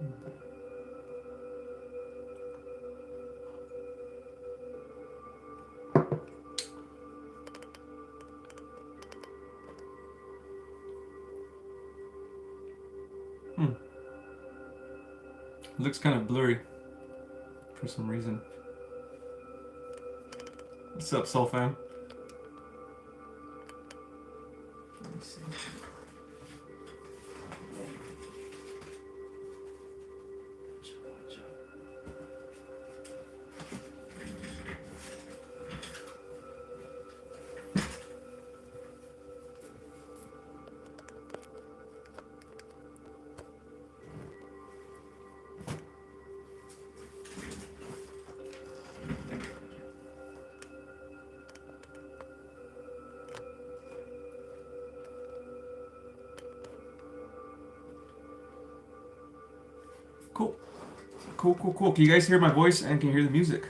It looks kind of blurry for some reason. What's up, Soul Fam? Let me see. Cool. Cool. Can you guys hear my voice and can you hear the music?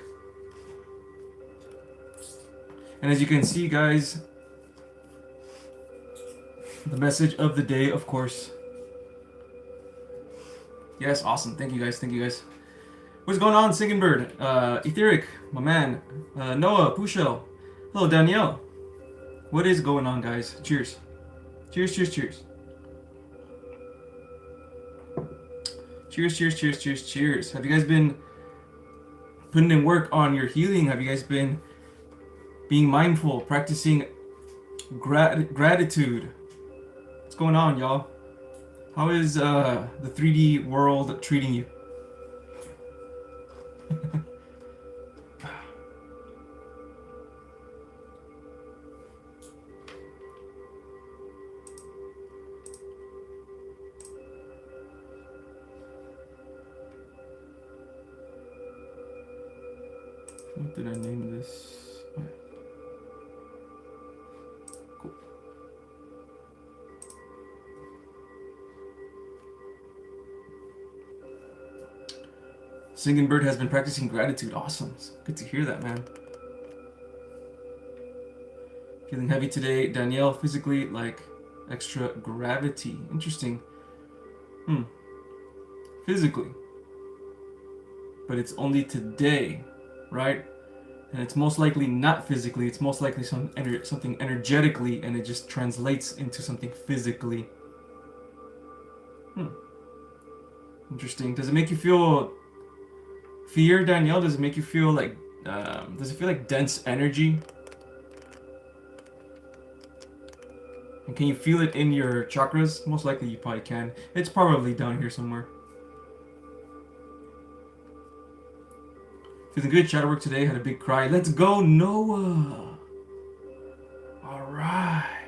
And as you can see, guys, the message of the day, of course. Yes, awesome. Thank you guys. What's going on, Singing Bird? Etheric, my man. Noah, Pushel. Hello, Danielle. What is going on, guys? Cheers. Cheers. Cheers. Have you guys been putting in work on your healing? Have you guys been being mindful, practicing gratitude? What's going on, y'all? How is the 3D world treating you? What did I name this? Cool. Singing Bird has been practicing gratitude. Awesome. It's good to hear that, man. Feeling heavy today, Danielle. Physically, like extra gravity. Interesting. Physically. But it's only today, right? And it's most likely not physically. It's most likely something energetically, and it just translates into something physically. Interesting. Does it make you feel fear, Danielle? Does it make you feel like, does it feel like dense energy? And can you feel it in your chakras? Most likely you probably can. It's probably down here somewhere. Feeling good. Shadow work today. Had a big cry. Let's go, Noah. All right.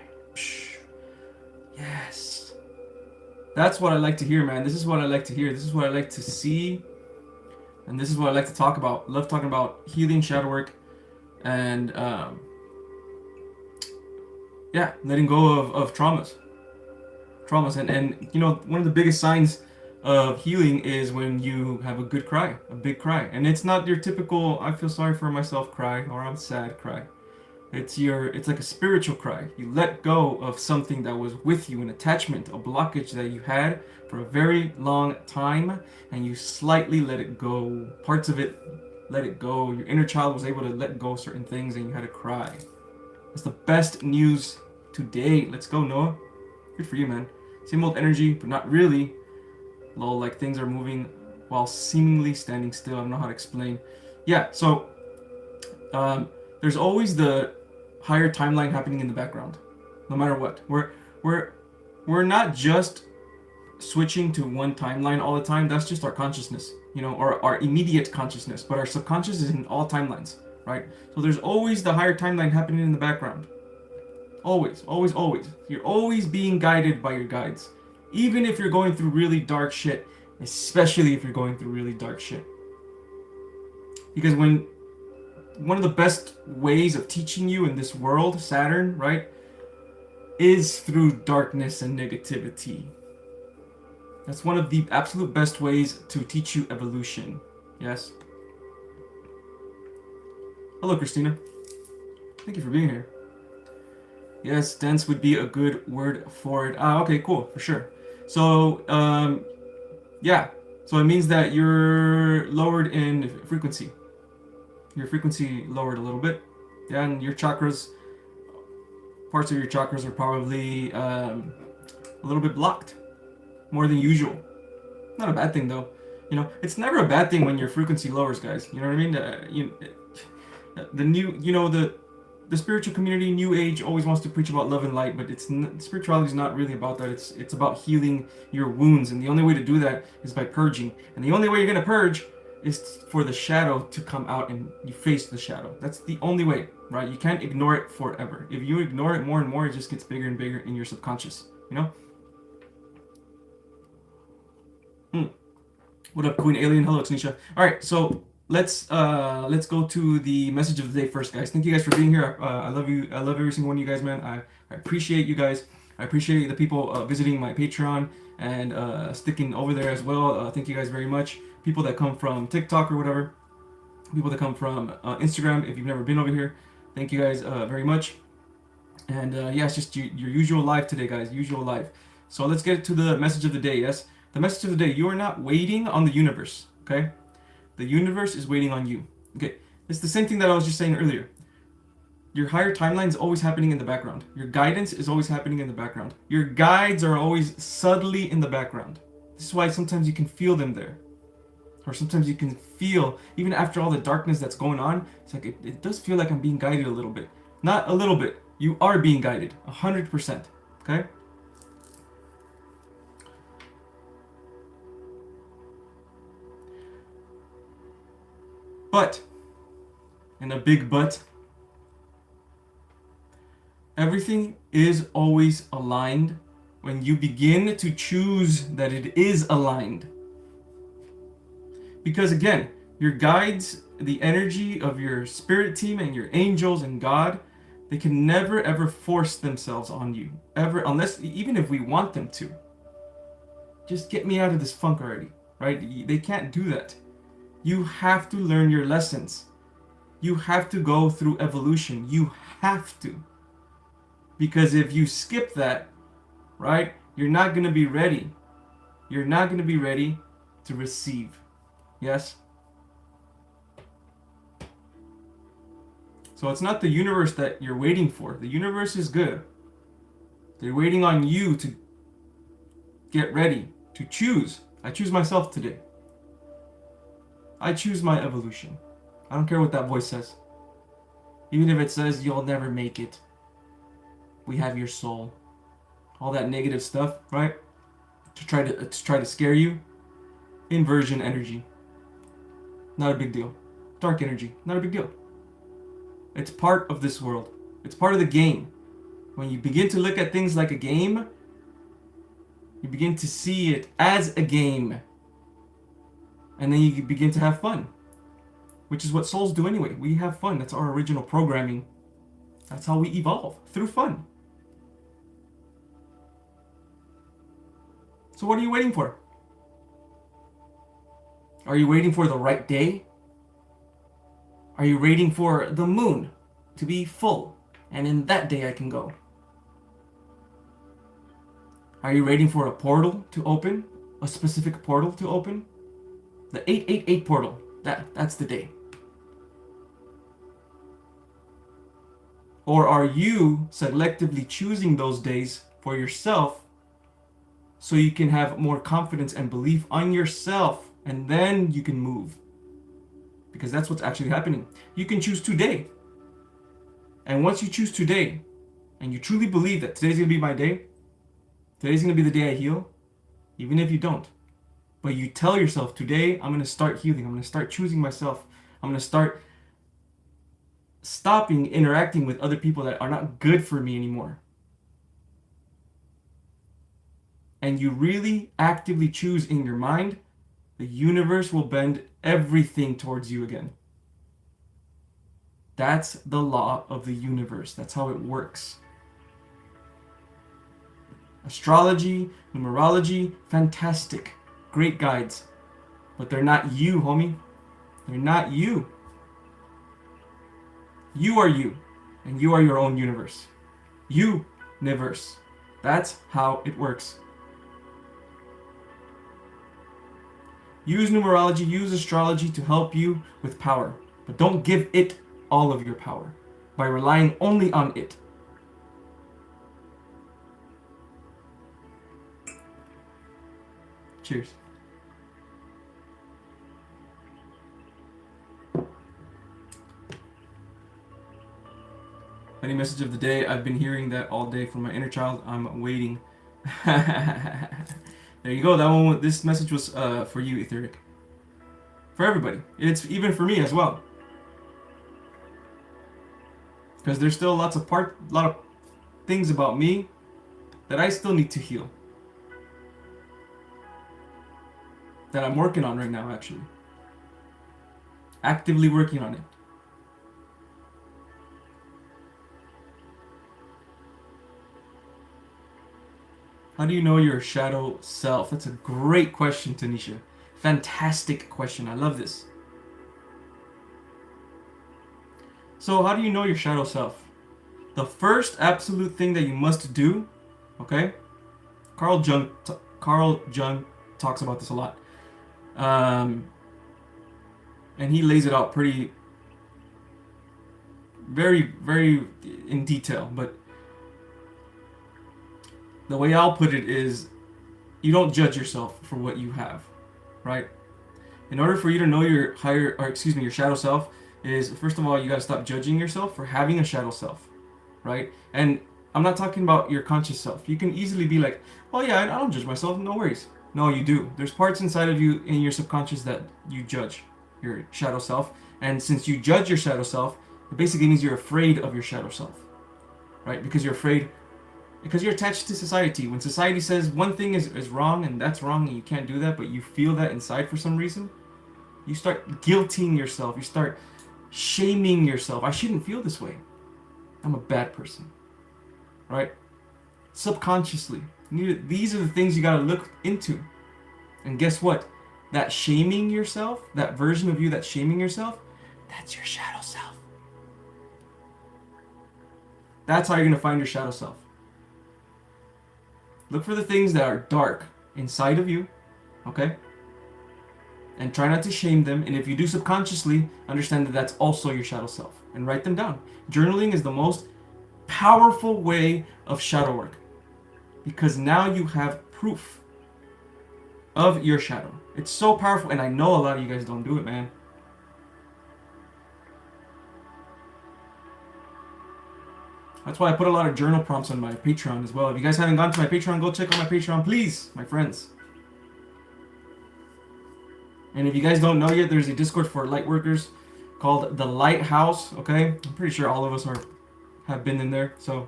Yes. That's what I like to hear, man. This is what I like to hear. This is what I like to see. And this is what I like to talk about. Love talking about healing, shadow work, and yeah, letting go of traumas. And you know, one of the biggest signs of healing is when you have a good cry, a big cry. And it's not your typical I feel sorry for myself cry or I'm sad cry. It's like a spiritual cry. You let go of something that was with you, an attachment, a blockage that you had for a very long time, and you slightly let it go. Parts of it let it go. Your inner child was able to let go of certain things and you had to cry. It's the best news to date. Let's go, Noah. Good for you, man. Same old energy, but not really. Lol, like things are moving while seemingly standing still. I don't know how to explain. Yeah, so there's always the higher timeline happening in the background, no matter what. We're not just switching to one timeline all the time. That's just our consciousness, you know, or our immediate consciousness. But our subconscious is in all timelines, right? So there's always the higher timeline happening in the background. Always. You're always being guided by your guides. Even if you're going through really dark shit, especially if you're going through really dark shit. Because one of the best ways of teaching you in this world, Saturn, right, is through darkness and negativity. That's one of the absolute best ways to teach you evolution. Yes? Hello, Christina. Thank you for being here. Yes, dense would be a good word for it. Okay, cool, for sure. So, yeah. So it means that you're lowered in frequency. Your frequency lowered a little bit. Yeah, and your chakras, parts of your chakras are probably a little bit blocked, more than usual. Not a bad thing though. You know, it's never a bad thing when your frequency lowers, guys. You know what I mean? The new, you know, the spiritual community, New Age, always wants to preach about love and light, but spirituality is not really about that. It's about healing your wounds, and the only way to do that is by purging. And the only way you're gonna purge is for the shadow to come out and you face the shadow. That's the only way, right? You can't ignore it forever. If you ignore it more and more, it just gets bigger and bigger in your subconscious. You know? What up, Queen Alien? Hello, it's Nisha. All right, so let's go to the message of the day first, guys. Thank you guys for being here. I love you. I love every single one of you guys, man. I appreciate you guys. I appreciate the people visiting my Patreon and sticking over there as well. Thank you guys very much. People that come from TikTok or whatever. People that come from Instagram. If you've never been over here, thank you guys very much. And yeah, it's just your usual life today, guys. Usual life. So let's get to the message of the day. Yes. The message of the day, you are not waiting on the universe, okay? The universe is waiting on you, okay? It's the same thing that I was just saying earlier. Your higher timeline is always happening in the background. Your guidance is always happening in the background. Your guides are always subtly in the background. This is why sometimes you can feel them there. Or sometimes you can feel, even after all the darkness that's going on, it's like, it does feel like I'm being guided a little bit. Not a little bit. You are being guided, 100%, okay? But, and a big but, everything is always aligned when you begin to choose that it is aligned. Because again, your guides, the energy of your spirit team and your angels and God, they can never ever force themselves on you. Ever, unless, even if we want them to. Just get me out of this funk already, right? They can't do that. You have to learn your lessons. You have to go through evolution. You have to. Because if you skip that, right, you're not going to be ready. You're not going to be ready to receive. Yes? So it's not the universe that you're waiting for. The universe is good. They're waiting on you to get ready, to choose. I choose myself today. I choose my evolution. I don't care what that voice says. Even if it says you'll never make it. We have your soul. All that negative stuff, right? To try to scare you. Inversion energy. Not a big deal. Dark energy. Not a big deal. It's part of this world. It's part of the game. When you begin to look at things like a game, you begin to see it as a game. And then you begin to have fun, which is what souls do anyway. We have fun. That's our original programming. That's how we evolve, through fun. So what are you waiting for? Are you waiting for the right day? Are you waiting for the moon to be full, and in that day I can go? Are you waiting for a portal to open? A specific portal to open? The 888 portal. That's the day. Or are you selectively choosing those days for yourself so you can have more confidence and belief on yourself, and then you can move? Because that's what's actually happening. You can choose today. And once you choose today, and you truly believe that today's going to be my day, today's going to be the day I heal, even if you don't. But you tell yourself, today I'm going to start healing. I'm going to start choosing myself. I'm going to start stopping interacting with other people that are not good for me anymore. And you really actively choose in your mind, the universe will bend everything towards you again. That's the law of the universe. That's how it works. Astrology, numerology, fantastic. Great guides. But they're not you, homie. They're not you. You are you. And you are your own universe. You-niverse. That's how it works. Use numerology, use astrology to help you with power. But don't give it all of your power by relying only on it. Cheers. Any message of the day? I've been hearing that all day from my inner child. I'm waiting. There you go. That one. This message was for you, Etheric. For everybody. It's even for me as well. Because there's still lot of things about me that I still need to heal. That I'm working on right now, actually. Actively working on it. How do you know your shadow self? That's a great question, Tanisha. Fantastic question. I love this. So how do you know your shadow self? The first absolute thing that you must do, okay? Carl Jung talks about this a lot. And he lays it out very, very in detail. But the way I'll put it is, you don't judge yourself for what you have, right? In order for you to know your your shadow self, is first of all, you gotta stop judging yourself for having a shadow self, right? And I'm not talking about your conscious self. You can easily be like, oh yeah, I don't judge myself, no worries. No, you do. There's parts inside of you in your subconscious that you judge your shadow self. And since you judge your shadow self, it basically means you're afraid of your shadow self, right? Because you're afraid, because you're attached to society. When society says one thing is wrong and that's wrong and you can't do that, but you feel that inside for some reason, you start guilting yourself. You start shaming yourself. I shouldn't feel this way. I'm a bad person, right? Subconsciously. These are the things you got to look into. And guess what? That shaming yourself, that version of you that's shaming yourself, that's your shadow self. That's how you're going to find your shadow self. Look for the things that are dark inside of you, okay? And try not to shame them. And if you do subconsciously, understand that that's also your shadow self. And write them down. Journaling is the most powerful way of shadow work. Because now you have proof of your shadow. It's so powerful. And I know a lot of you guys don't do it, man. That's why I put a lot of journal prompts on my Patreon as well. If you guys haven't gone to my Patreon, go check out my Patreon, please, my friends. And if you guys don't know yet, there's a Discord for Lightworkers called the Lighthouse, okay? I'm pretty sure all of us have been in there. So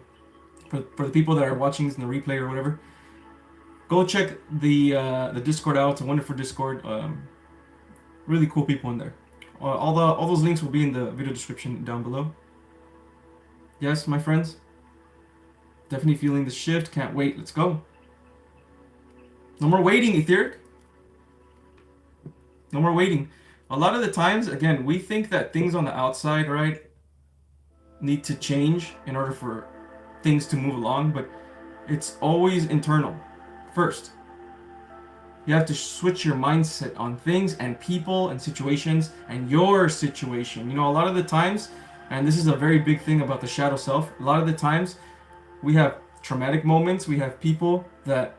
for the people that are watching this in the replay or whatever, go check the Discord out. It's a wonderful Discord. Really cool people in there. All those links will be in the video description down below. Yes, my friends. Definitely feeling the shift. Can't wait. Let's go. No more waiting, Etheric. No more waiting. A lot of the times, again, we think that things on the outside, right, need to change in order for things to move along, but it's always internal first. You have to switch your mindset on things and people and situations and your situation. You know, a lot of the times, and this is a very big thing about the shadow self, a lot of the times we have traumatic moments, we have people that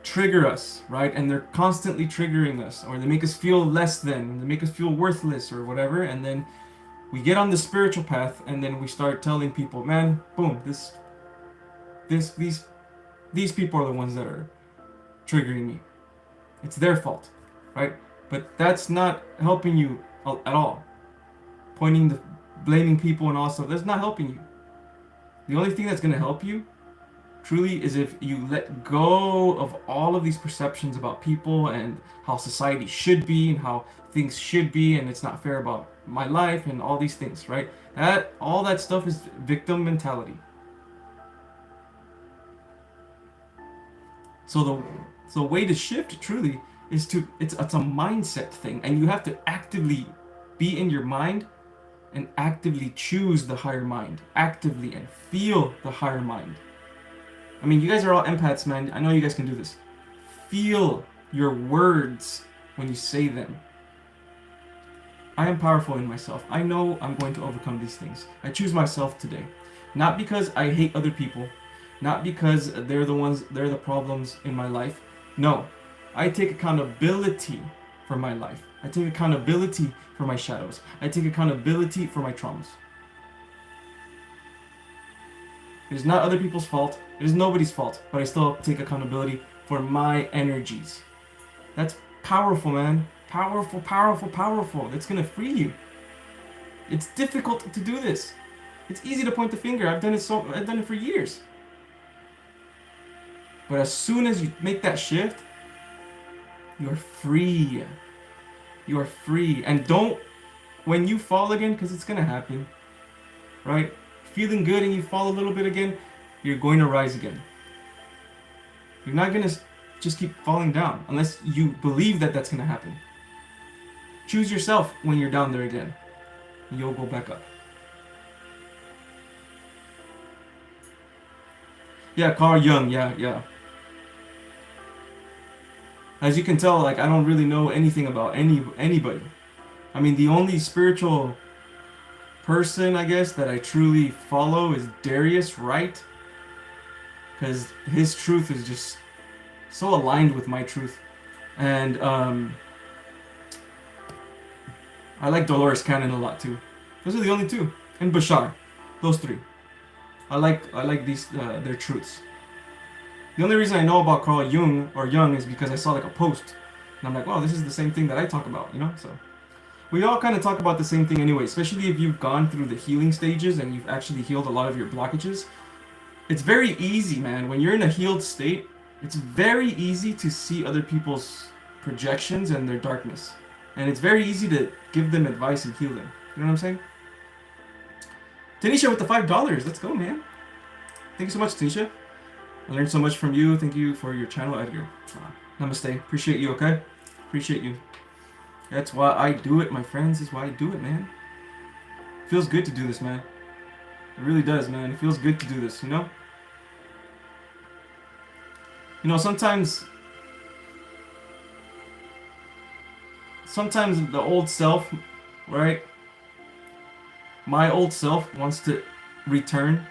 trigger us, right? And they're constantly triggering us, or they make us feel less than, they make us feel worthless or whatever, and then we get on the spiritual path and then we start telling people, man, boom, these people are the ones that are triggering me. It's their fault, right? But that's not helping you at all. Blaming people and all stuff, that's not helping you. The only thing that's going to help you truly is if you let go of all of these perceptions about people and how society should be and how things should be, and it's not fair about my life and all these things, right? All that stuff is victim mentality. So the way to shift truly is it's a mindset thing, and you have to actively be in your mind and actively choose the higher mind, actively, and feel the higher mind. I mean, you guys are all empaths, man. I know you guys can do this. feel your words when you say them. I am powerful in myself. I know I'm going to overcome these things. I choose myself today. Not because I hate other people, not because they're the problems in my life. No, I take accountability for my life. I take accountability for my shadows. I take accountability for my traumas. It is not other people's fault. It is nobody's fault, but I still take accountability for my energies. That's powerful, man. Powerful, powerful, powerful. That's gonna free you. It's difficult to do this. It's easy to point the finger. I've done it for years. But as soon as you make that shift, you're free. You are free. And don't, when you fall again, because it's gonna happen, right? Feeling good and you fall a little bit again, you're going to rise again. You're not gonna just keep falling down unless you believe that that's gonna happen. Choose yourself when you're down there again, and you'll go back up. Yeah, Carl Jung, yeah. As you can tell, like, I don't really know anything about anybody. I mean, the only spiritual person, I guess, that I truly follow is Darius Wright, because his truth is just so aligned with my truth. And I like Dolores Cannon a lot too. Those are the only two. And Bashar. Those three. I like these their truths. The only reason I know about Carl Jung is because I saw like a post. And I'm like, wow, this is the same thing that I talk about, you know? So we all kind of talk about the same thing anyway, especially if you've gone through the healing stages and you've actually healed a lot of your blockages. It's very easy, man. When you're in a healed state, it's very easy to see other people's projections and their darkness. And it's very easy to give them advice and heal them. You know what I'm saying? Tanisha with the $5. Let's go, man. Thank you so much, Tanisha. I learned so much from you. Thank you for your channel, Edgar. Namaste. Appreciate you, okay? Appreciate you. That's why I do it, my friends. That's why I do it, man. Feels good to do this, man. It really does, man. It feels good to do this, you know? You know, sometimes the old self, right? My old self wants to return.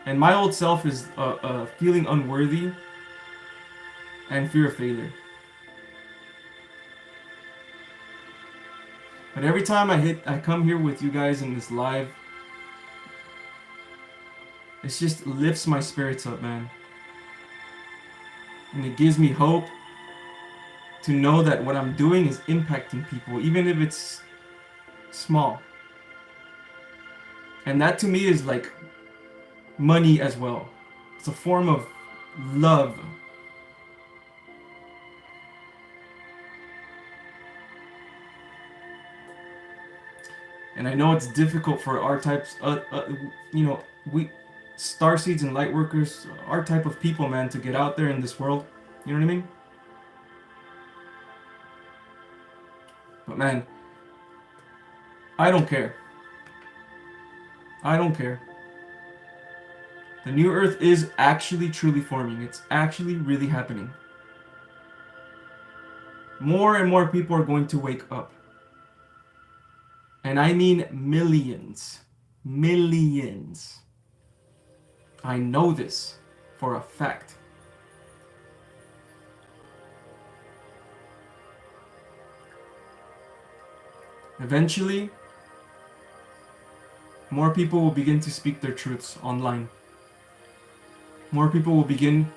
And my old self is feeling unworthy and fear of failure. But every time I come here with you guys in this live, it just lifts my spirits up, man. And it gives me hope to know that what I'm doing is impacting people, even if it's small. And that to me is like money as well. It's a form of love. And I know it's difficult for our types, you know, we starseeds and lightworkers, our type of people, man, to get out there in this world. You know what I mean? But man, I don't care. I don't care. The new earth is actually truly forming. It's actually really happening. More and more people are going to wake up. And I mean millions. Millions. I know this for a fact. Eventually, more people will begin to speak their truths online. More people will begin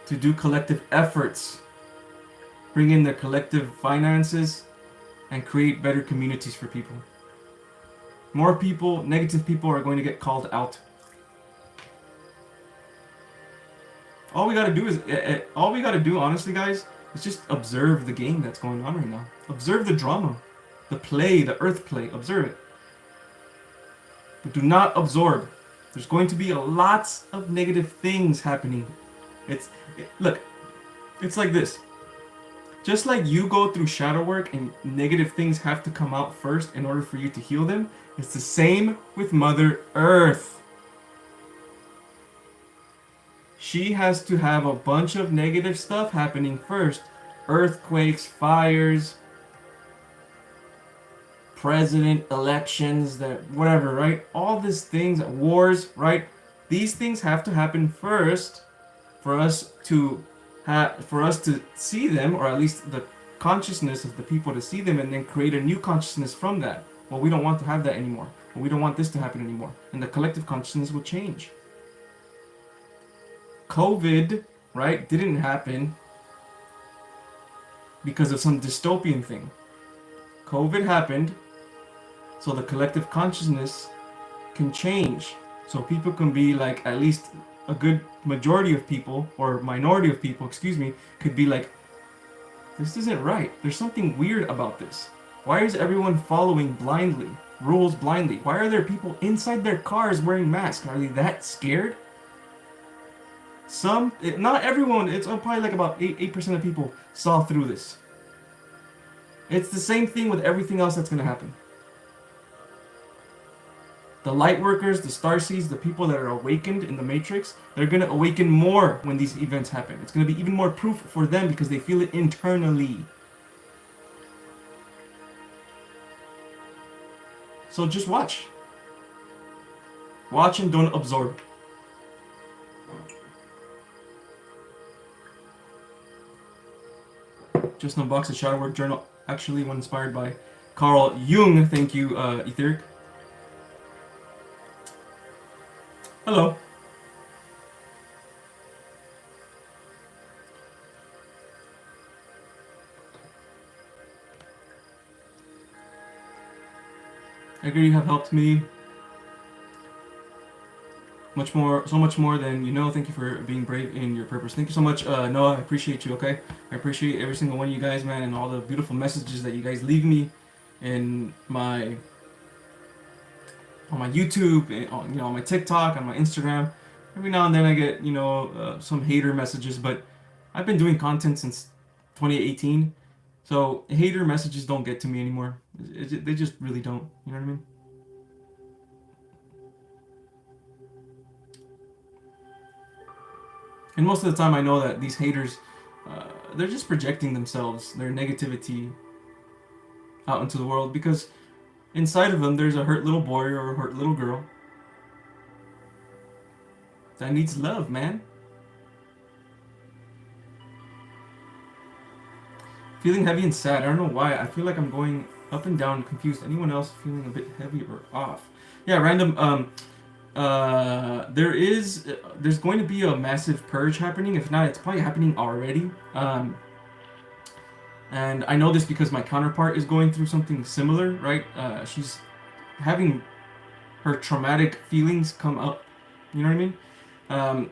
to do collective efforts, bring in their collective finances, and create better communities for people. More people, negative people, are going to get called out. All we gotta do, honestly, guys, is just observe the game that's going on right now. Observe the drama, the play, the earth play. Observe it. But do not absorb. There's going to be lots of negative things happening. Look, it's like this. Just like you go through shadow work and negative things have to come out first in order for you to heal them, it's the same with Mother Earth. she has to have a bunch of negative stuff happening first. Earthquakes, fires, president elections, that whatever, right? All these things, wars, right? These things have to happen first for us to see them, or at least the consciousness of the people to see them, and then create a new consciousness from that. Well, we don't want to have that anymore. Well, we don't want this to happen anymore, and the collective consciousness will change. COVID, right, didn't happen because of some dystopian thing. COVID happened so the collective consciousness can change, so people can be like, at least a good majority of people, or minority of people, excuse me, could be like, this isn't right. There's something weird about this. Why is everyone following blindly, rules blindly? Why are there people inside their cars wearing masks? Are they that scared? Not everyone, it's probably like about 8% of people saw through this. It's the same thing with everything else that's going to happen. The Lightworkers, the Starseeds, the people that are awakened in the Matrix, they're going to awaken more when these events happen. It's going to be even more proof for them because they feel it internally. So just watch. Watch and don't absorb. Just unboxed a shadow work journal, actually one inspired by Carl Jung. Thank you, Etheric. Hello. Edgar, you have helped me so much more than you know. Thank you for being brave in your purpose. Thank you so much, Noah. I appreciate you, okay? I appreciate every single one of you guys, man, and all the beautiful messages that you guys leave me in on my YouTube, and on my TikTok, on my Instagram. Every now and then I get, some hater messages, but I've been doing content since 2018, so hater messages don't get to me anymore. They just really don't. You know what I mean? And most of the time I know that these haters, they're just projecting themselves, their negativity out into the world, because inside of them there's a hurt little boy or a hurt little girl that needs love, man. Feeling heavy and sad. I don't know why. I feel like I'm going up and down, confused. Anyone else feeling a bit heavy or off? Yeah, random. There's going to be a massive purge happening. If not, it's probably happening already. And I know this because my counterpart is going through something similar, right? She's having her traumatic feelings come up. You know what I mean?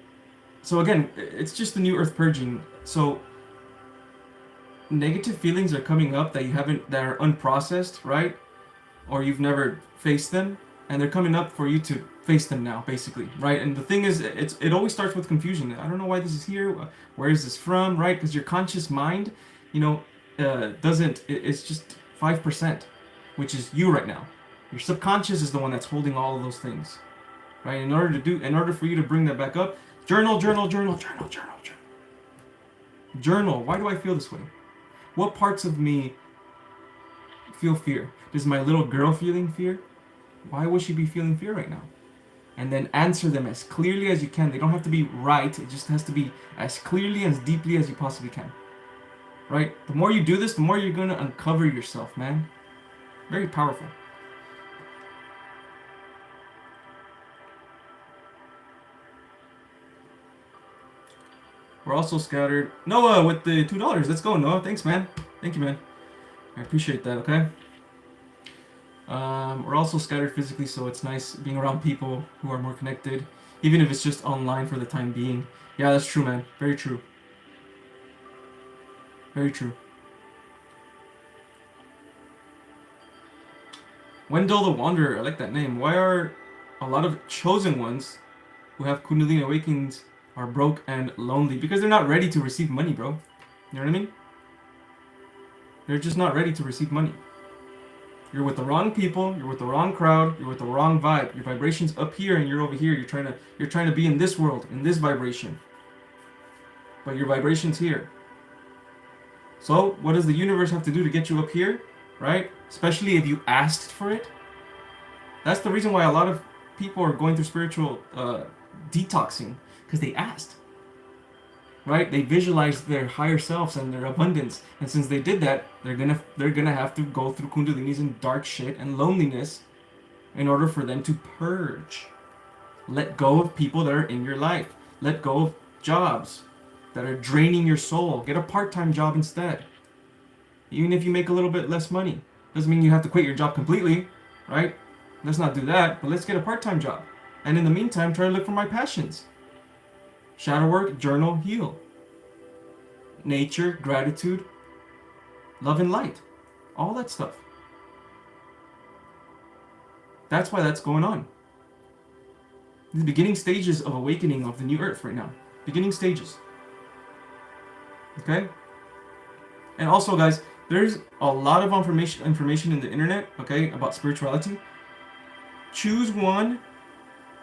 So again, it's just the new earth purging. So negative feelings are coming up that that are unprocessed, right? Or you've never faced them, and they're coming up for you to face them now, basically, right? And the thing is, it always starts with confusion. I don't know why this is here. Where is this from, right? Because your conscious mind, it's just 5%, which is you right now. Your subconscious is the one that's holding all of those things, right? In order for you to bring that back up, journal. Why do I feel this way? What parts of me feel fear? Does my little girl feeling fear? Why would she be feeling fear right now? And then answer them as clearly as you can. They don't have to be right. It just has to be as clearly, as deeply as you possibly can. Right? The more you do this, the more you're going to uncover yourself, man. Very powerful. We're also scattered. Noah with the $2. Let's go, Noah. Thanks, man. Thank you, man. I appreciate that, okay? We're also scattered physically, so it's nice being around people who are more connected, even if it's just online for the time being. Yeah, that's true, man. Very true. Very true. Wendell the Wanderer. I like that name. Why are a lot of chosen ones who have Kundalini Awakens are broke and lonely? Because they're not ready to receive money, bro. You know what I mean? They're just not ready to receive money. You're with the wrong people, you're with the wrong crowd, you're with the wrong vibe. Your vibration's up here and you're over here. You're trying to be in this world, in this vibration. but your vibration's here. So what does the universe have to do to get you up here, right? Especially if you asked for it. That's the reason why a lot of people are going through spiritual detoxing, because they asked, right? They visualized their higher selves and their abundance, and since they did that, they're gonna have to go through kundalinis and dark shit and loneliness in order for them to purge. Let go of people that are in your life. Let go of jobs that are draining your soul. Get a part-time job instead. Even if you make a little bit less money. Doesn't mean you have to quit your job completely, right? Let's not do that, but let's get a part-time job. And in the meantime, try to look for my passions. Shadow work, journal, heal. Nature, gratitude, love and light. All that stuff. That's why that's going on. The beginning stages of awakening of the new earth right now. Beginning stages. Okay? And also, guys, there's a lot of information in the internet, okay, about spirituality. Choose one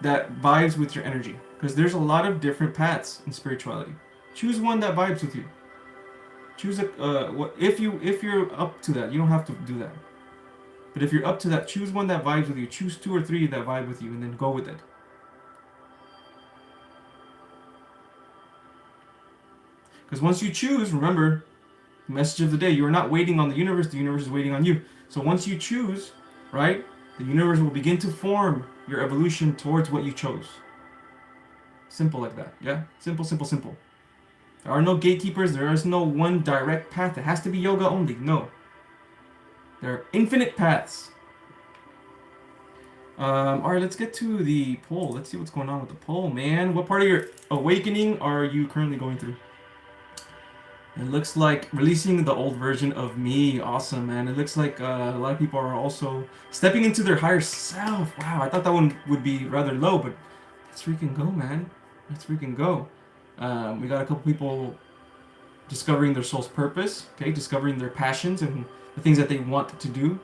that vibes with your energy, because there's a lot of different paths in spirituality. Choose one that vibes with you. Choose if you're up to that. You don't have to do that. But if you're up to that, choose one that vibes with you. Choose 2 or 3 that vibe with you, and then go with it. Because once you choose, remember, the message of the day, you are not waiting on the universe is waiting on you. So once you choose, right, the universe will begin to form your evolution towards what you chose. Simple like that, yeah? Simple, simple, simple. There are no gatekeepers, there is no one direct path. It has to be yoga only, no. There are infinite paths. Alright, let's get to the poll. Let's see what's going on with the poll, man. What part of your awakening are you currently going through? It looks like releasing the old version of me. Awesome, man. It looks like a lot of people are also stepping into their higher self. Wow, I thought that one would be rather low, but let's freaking go, man. Let's freaking go. We got a couple people discovering their soul's purpose, okay? Discovering their passions and the things that they want to do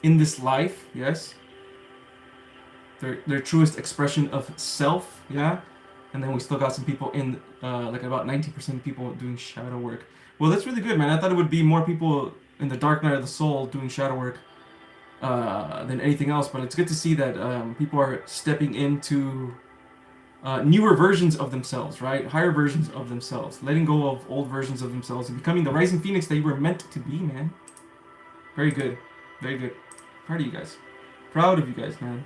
in this life, yes? Their truest expression of self, yeah? And then we still got some people in, like about 90% of people doing shadow work. Well, that's really good, man. I thought it would be more people in the dark night of the soul doing shadow work than anything else. But it's good to see that people are stepping into newer versions of themselves, right? Higher versions of themselves. Letting go of old versions of themselves and becoming the rising phoenix that you were meant to be, man. Very good. Very good. Proud of you guys. Proud of you guys, man.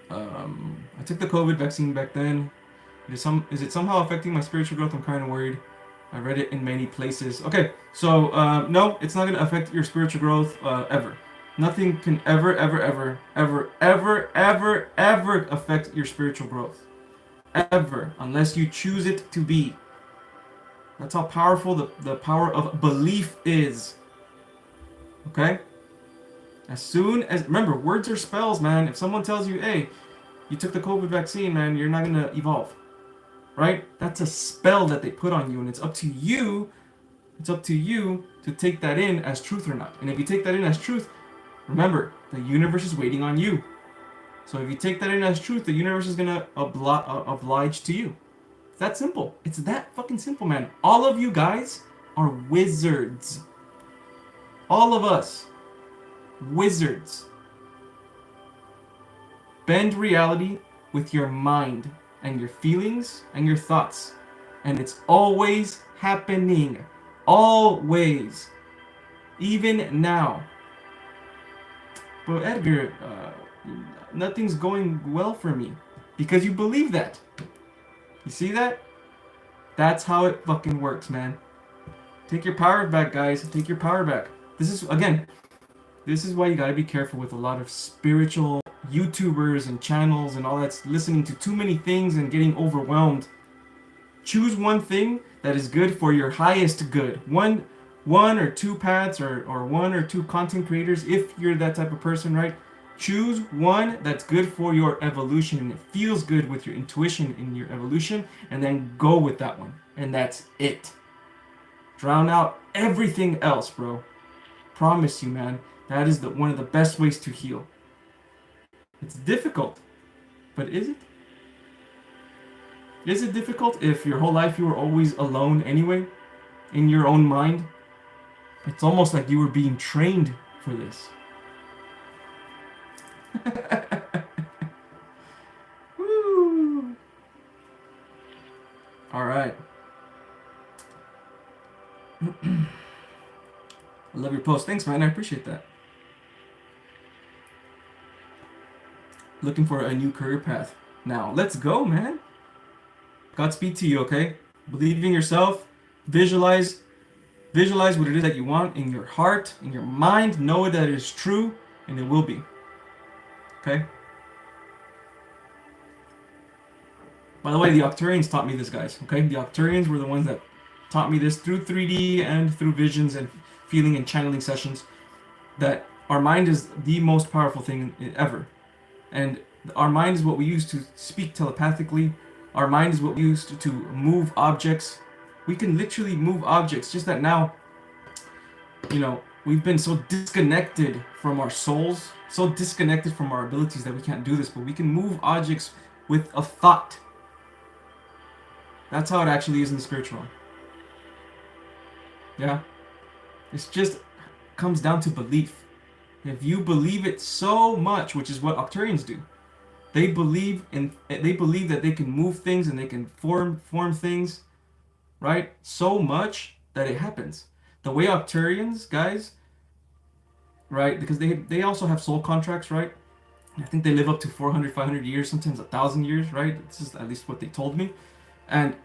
I took the COVID vaccine back then. Is it somehow affecting my spiritual growth? I'm kind of worried. I read it in many places. Okay, so no, it's not going to affect your spiritual growth ever. Nothing can ever affect your spiritual growth. Ever, unless you choose it to be. That's how powerful the power of belief is. Okay? As soon as, remember, words are spells, man. If someone tells you, hey, you took the COVID vaccine, man, you're not going to evolve. Right? That's a spell that they put on you, and it's up to you to take that in as truth or not. And if you take that in as truth, remember, the universe is waiting on you. So if you take that in as truth, the universe is going to oblige to you. It's that simple. It's that fucking simple, man. All of you guys are wizards. All of us. Wizards. Bend reality with your mind and your feelings and your thoughts. And it's always happening. Always. Even now. But Edgar, nothing's going well for me. Because you believe that. You see that? That's how it fucking works, man. Take your power back, guys. Take your power back. This is, again, this is why you gotta be careful with a lot of spiritual YouTubers and channels and all that, listening to too many things and getting overwhelmed. Choose one thing that is good for your highest good. One or two paths or one or two content creators, if you're that type of person, right? Choose one that's good for your evolution and it feels good with your intuition in your evolution, and then go with that one. And that's it. Drown out everything else, bro. Promise you, man. That is one of the best ways to heal. It's difficult, but is it? Is it difficult if your whole life you were always alone anyway, in your own mind? It's almost like you were being trained for this. Woo. All right. I love your post. Thanks, man. I appreciate that. Looking for a new career path. Now, let's go, man. Godspeed to you, okay? Believe in yourself. Visualize what it is that you want in your heart, in your mind. Know that it is true, and it will be. Okay? By the way, the Octurians taught me this, guys. Okay? The Octurians were the ones that taught me this through 3D and through visions and feeling and channeling sessions, that our mind is the most powerful thing ever. And our mind is what we use to speak telepathically. Our mind is what we use to move objects. We can literally move objects, just that now, you know, we've been so disconnected from our souls, so disconnected from our abilities that we can't do this, but we can move objects with a thought. That's how it actually is in the spiritual realm. Yeah? It just comes down to belief. If you believe it so much, which is what Octurians do, they believe that they can move things and they can form things, right? So much that it happens. The way Octurians, guys, right? Because they also have soul contracts, right? I think they live up to 400, 500 years, sometimes 1,000 years, right? This is at least what they told me. And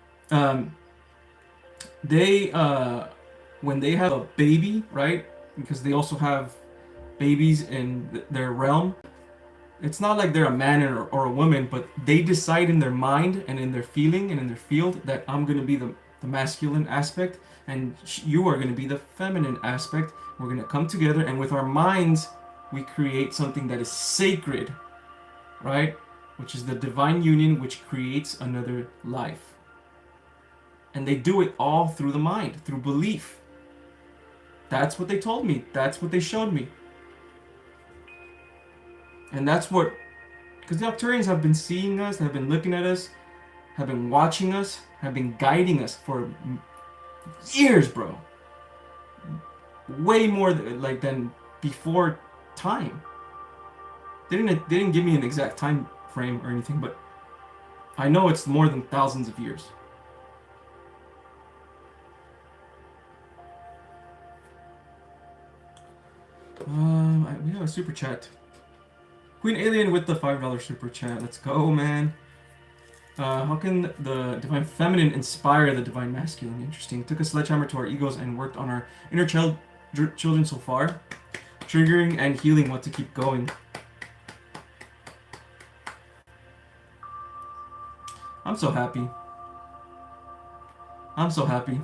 they, when they have a baby, right? Because they also have babies in their realm. It's not like they're a man or a woman, but they decide in their mind and in their feeling and in their field that I'm going to be the masculine aspect and you are going to be the feminine aspect. We're going to come together, and with our minds, we create something that is sacred, right? Which is the divine union, which creates another life. And they do it all through the mind, through belief. That's what they told me. That's what they showed me. And that's what, because the Arcturians have been seeing us, have been looking at us, have been watching us, have been guiding us for years, bro. Way more than before time. They didn't give me an exact time frame or anything, but I know it's more than thousands of years. We have a super chat. Queen Alien with the $5 super chat. Let's go, man. How can the divine feminine inspire the divine masculine? Interesting. Took a sledgehammer to our egos and worked on our inner children so far. Triggering and healing what to keep going. I'm so happy. I'm so happy.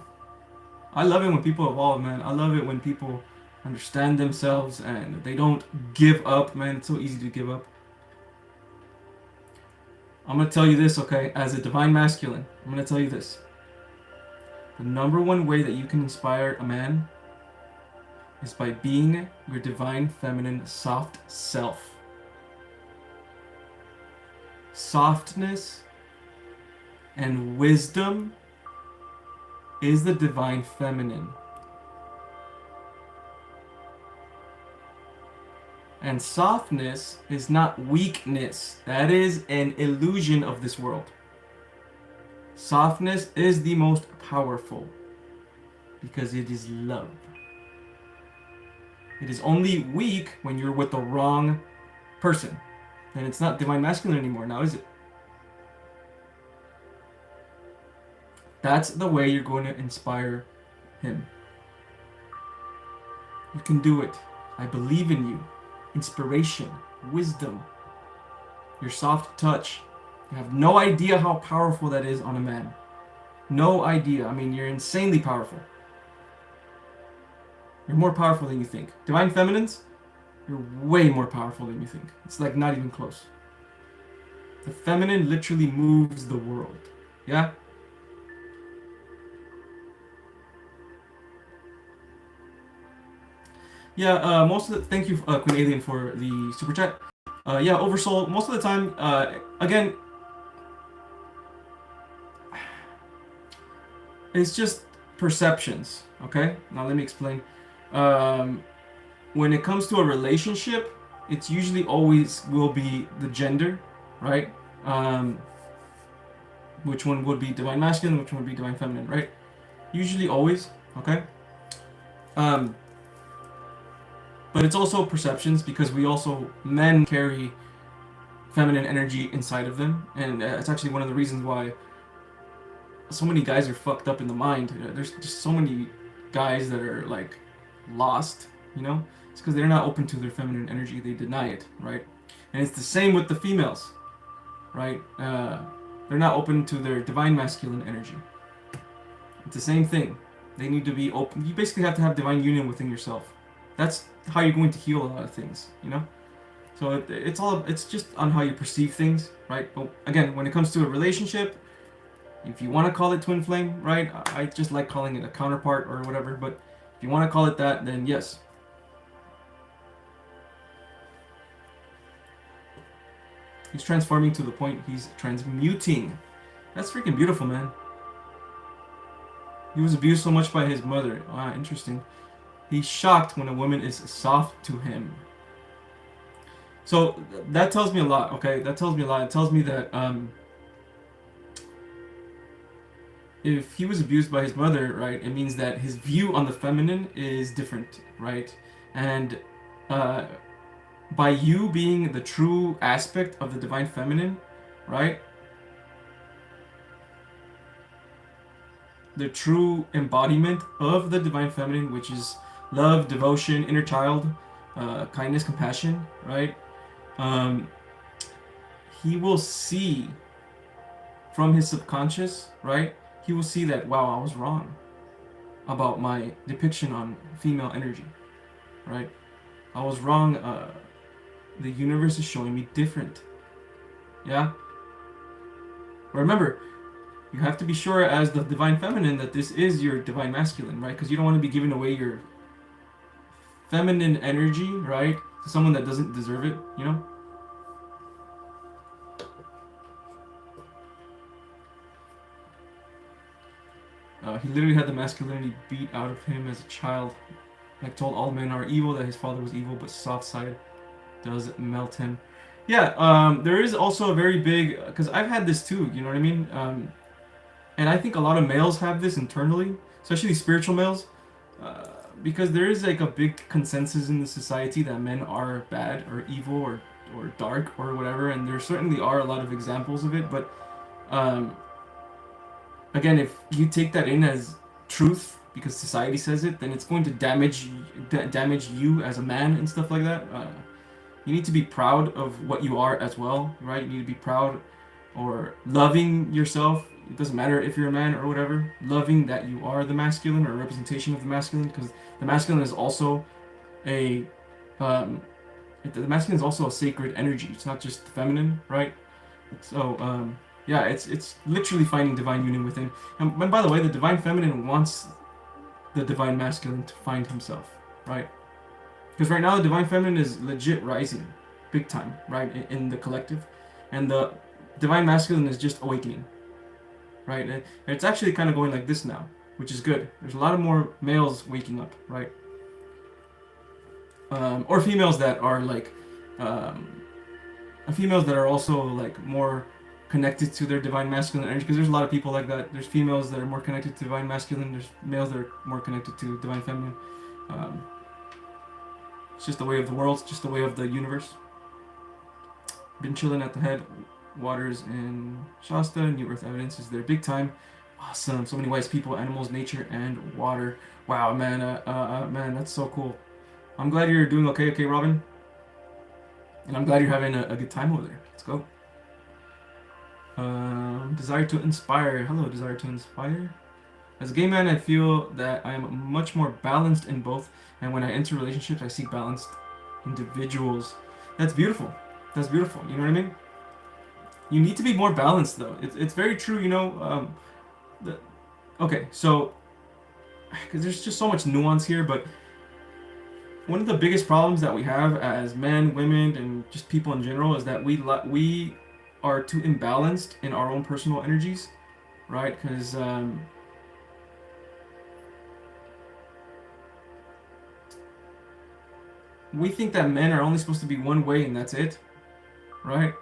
I love it when people evolve, man. I love it when people understand themselves and they don't give up, man. It's so easy to give up. I'm gonna tell you this, okay? As a divine masculine, I'm gonna tell you this. The number one way that you can inspire a man is by being your divine feminine soft self. Softness and wisdom is the divine feminine. And softness is not weakness. That is an illusion of this world. Softness is the most powerful because it is love. It is only weak when you're with the wrong person. Then it's not divine masculine anymore, now is it? That's the way you're going to inspire him. You can do it. I believe in you. Inspiration, wisdom, your soft touch. You have no idea how powerful that is on a man. No idea. I mean, you're insanely powerful. You're more powerful than you think. Divine feminines, you're way more powerful than you think. It's like not even close. The feminine literally moves the world. Yeah? Yeah, most of the, thank you, Queen Alien, for the super chat. Yeah, Oversoul, most of the time, again, It's just perceptions. Okay. Now let me explain. Um, when it comes to a relationship, it's usually always will be the gender, right? Um, which one would be divine masculine, which one would be divine feminine, right? Usually always, okay? Um, but it's also perceptions because we also, men carry feminine energy inside of them, and it's actually one of the reasons why so many guys are fucked up in the mind. There's just so many guys that are like lost, you know? It's because they're not open to their feminine energy, they deny it, right? And it's the same with the females, right? They're not open to their divine masculine energy. It's the same thing. They need to be open. You basically have to have divine union within yourself. That's how you're going to heal a lot of things, you know? So it's just on how you perceive things, right? But again, when it comes to a relationship, if you want to call it twin flame, right? I just like calling it a counterpart or whatever, but if you want to call it that, then yes. He's transforming to the point he's transmuting. That's freaking beautiful, man. He was abused so much by his mother. Ah, interesting. He's shocked when a woman is soft to him. So that tells me a lot, okay? That tells me a lot. It tells me that if he was abused by his mother, right, it means that his view on the feminine is different, right? And uh, by you being the true aspect of the divine feminine, right? The true embodiment of the divine feminine, which is love, devotion, inner child, kindness, compassion, right? Um, he will see from his subconscious, right? He will see that, wow, I was wrong about my depiction on female energy, right? I was wrong. The universe is showing me different. Yeah? Remember, you have to be sure as the divine feminine that this is your divine masculine, right? Because you don't want to be giving away your feminine energy, right? To someone that doesn't deserve it, you know? He literally had the masculinity beat out of him as a child. Like told all men are evil, that his father was evil, but soft side does melt him. Yeah, there is also a very big, because I've had this too, you know what I mean? And I think a lot of males have this internally, especially spiritual males, because there is like a big consensus in the society that men are bad or evil or dark or whatever, and there certainly are a lot of examples of it, but um, again, if you take that in as truth because society says it, then it's going to damage you as a man and stuff like that. You need to be proud of what you are as well, right? You need to be proud or loving yourself. It doesn't matter if you're a man or whatever. Loving that you are the masculine or a representation of the masculine, because the masculine is also a the masculine is also a sacred energy. It's not just feminine, right? So yeah, it's literally finding divine union within. And by the way, the divine feminine wants the divine masculine to find himself, right? Because right now the divine feminine is legit rising, big time, right, in the collective, and the divine masculine is just awakening, right? And it's actually kind of going like this now, which is good. There's a lot of more males waking up, right? Or females that are like, females that are also like more connected to their divine masculine energy, because there's a lot of people like that. There's females that are more connected to divine masculine, there's males that are more connected to divine feminine. It's just the way of the world, it's just the way of the universe. Been chilling at the head waters in Shasta. New Earth evidence is there big time. Awesome. So many wise people, animals, nature, and water. Wow, man. Man, that's so cool. I'm glad you're doing okay, Robin. And I'm glad you're having a good time over there. Let's go. Desire to inspire. Hello, desire to inspire. As a gay man, I feel that I am much more balanced in both, and when I enter relationships, I seek balanced individuals. That's beautiful. That's beautiful. You know what I mean? You need to be more balanced, though. It's very true, you know. Okay, so because there's just so much nuance here, but one of the biggest problems that we have as men, women, and just people in general is that we are too imbalanced in our own personal energies, right? Because we think that men are only supposed to be one way and that's it, right?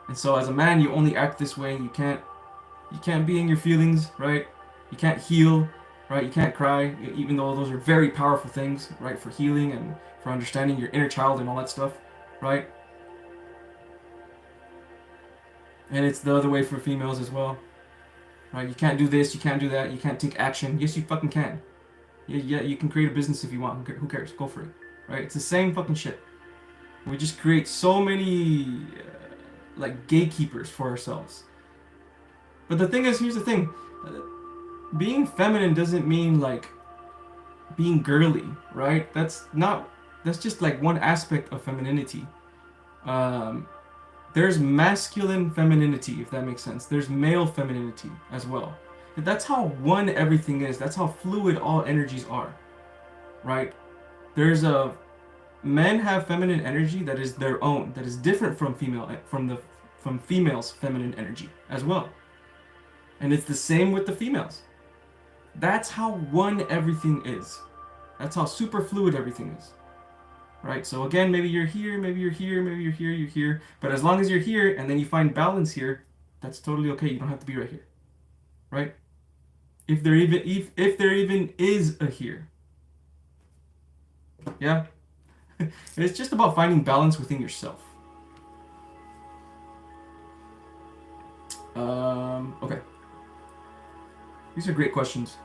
And so as a man, you only act this way. You can't be in your feelings, right? You can't heal, right? You can't cry, even though those are very powerful things, right? For healing and for understanding your inner child and all that stuff, right? And it's the other way for females as well, right? You can't do this, you can't do that, you can't take action. Yes, you fucking can. Yeah, you can create a business if you want. Who cares? Go for it, right? It's the same fucking shit. We just create so many like gatekeepers for ourselves. But the thing is, here's the thing: being feminine doesn't mean like being girly, right? That's not. That's just like one aspect of femininity. Um, there's masculine femininity, if that makes sense. There's male femininity as well. That's how one everything is. That's how fluid all energies are, right? There's a men have feminine energy that is their own, that is different from females' feminine energy as well. And it's the same with the females. That's how one everything is. That's how super fluid everything is. Right? So again, maybe you're here, maybe you're here, maybe you're here. But as long as you're here and then you find balance here, that's totally okay. You don't have to be right here. Right? If there even is a here. Yeah? It's just about finding balance within yourself. Okay. These are great questions.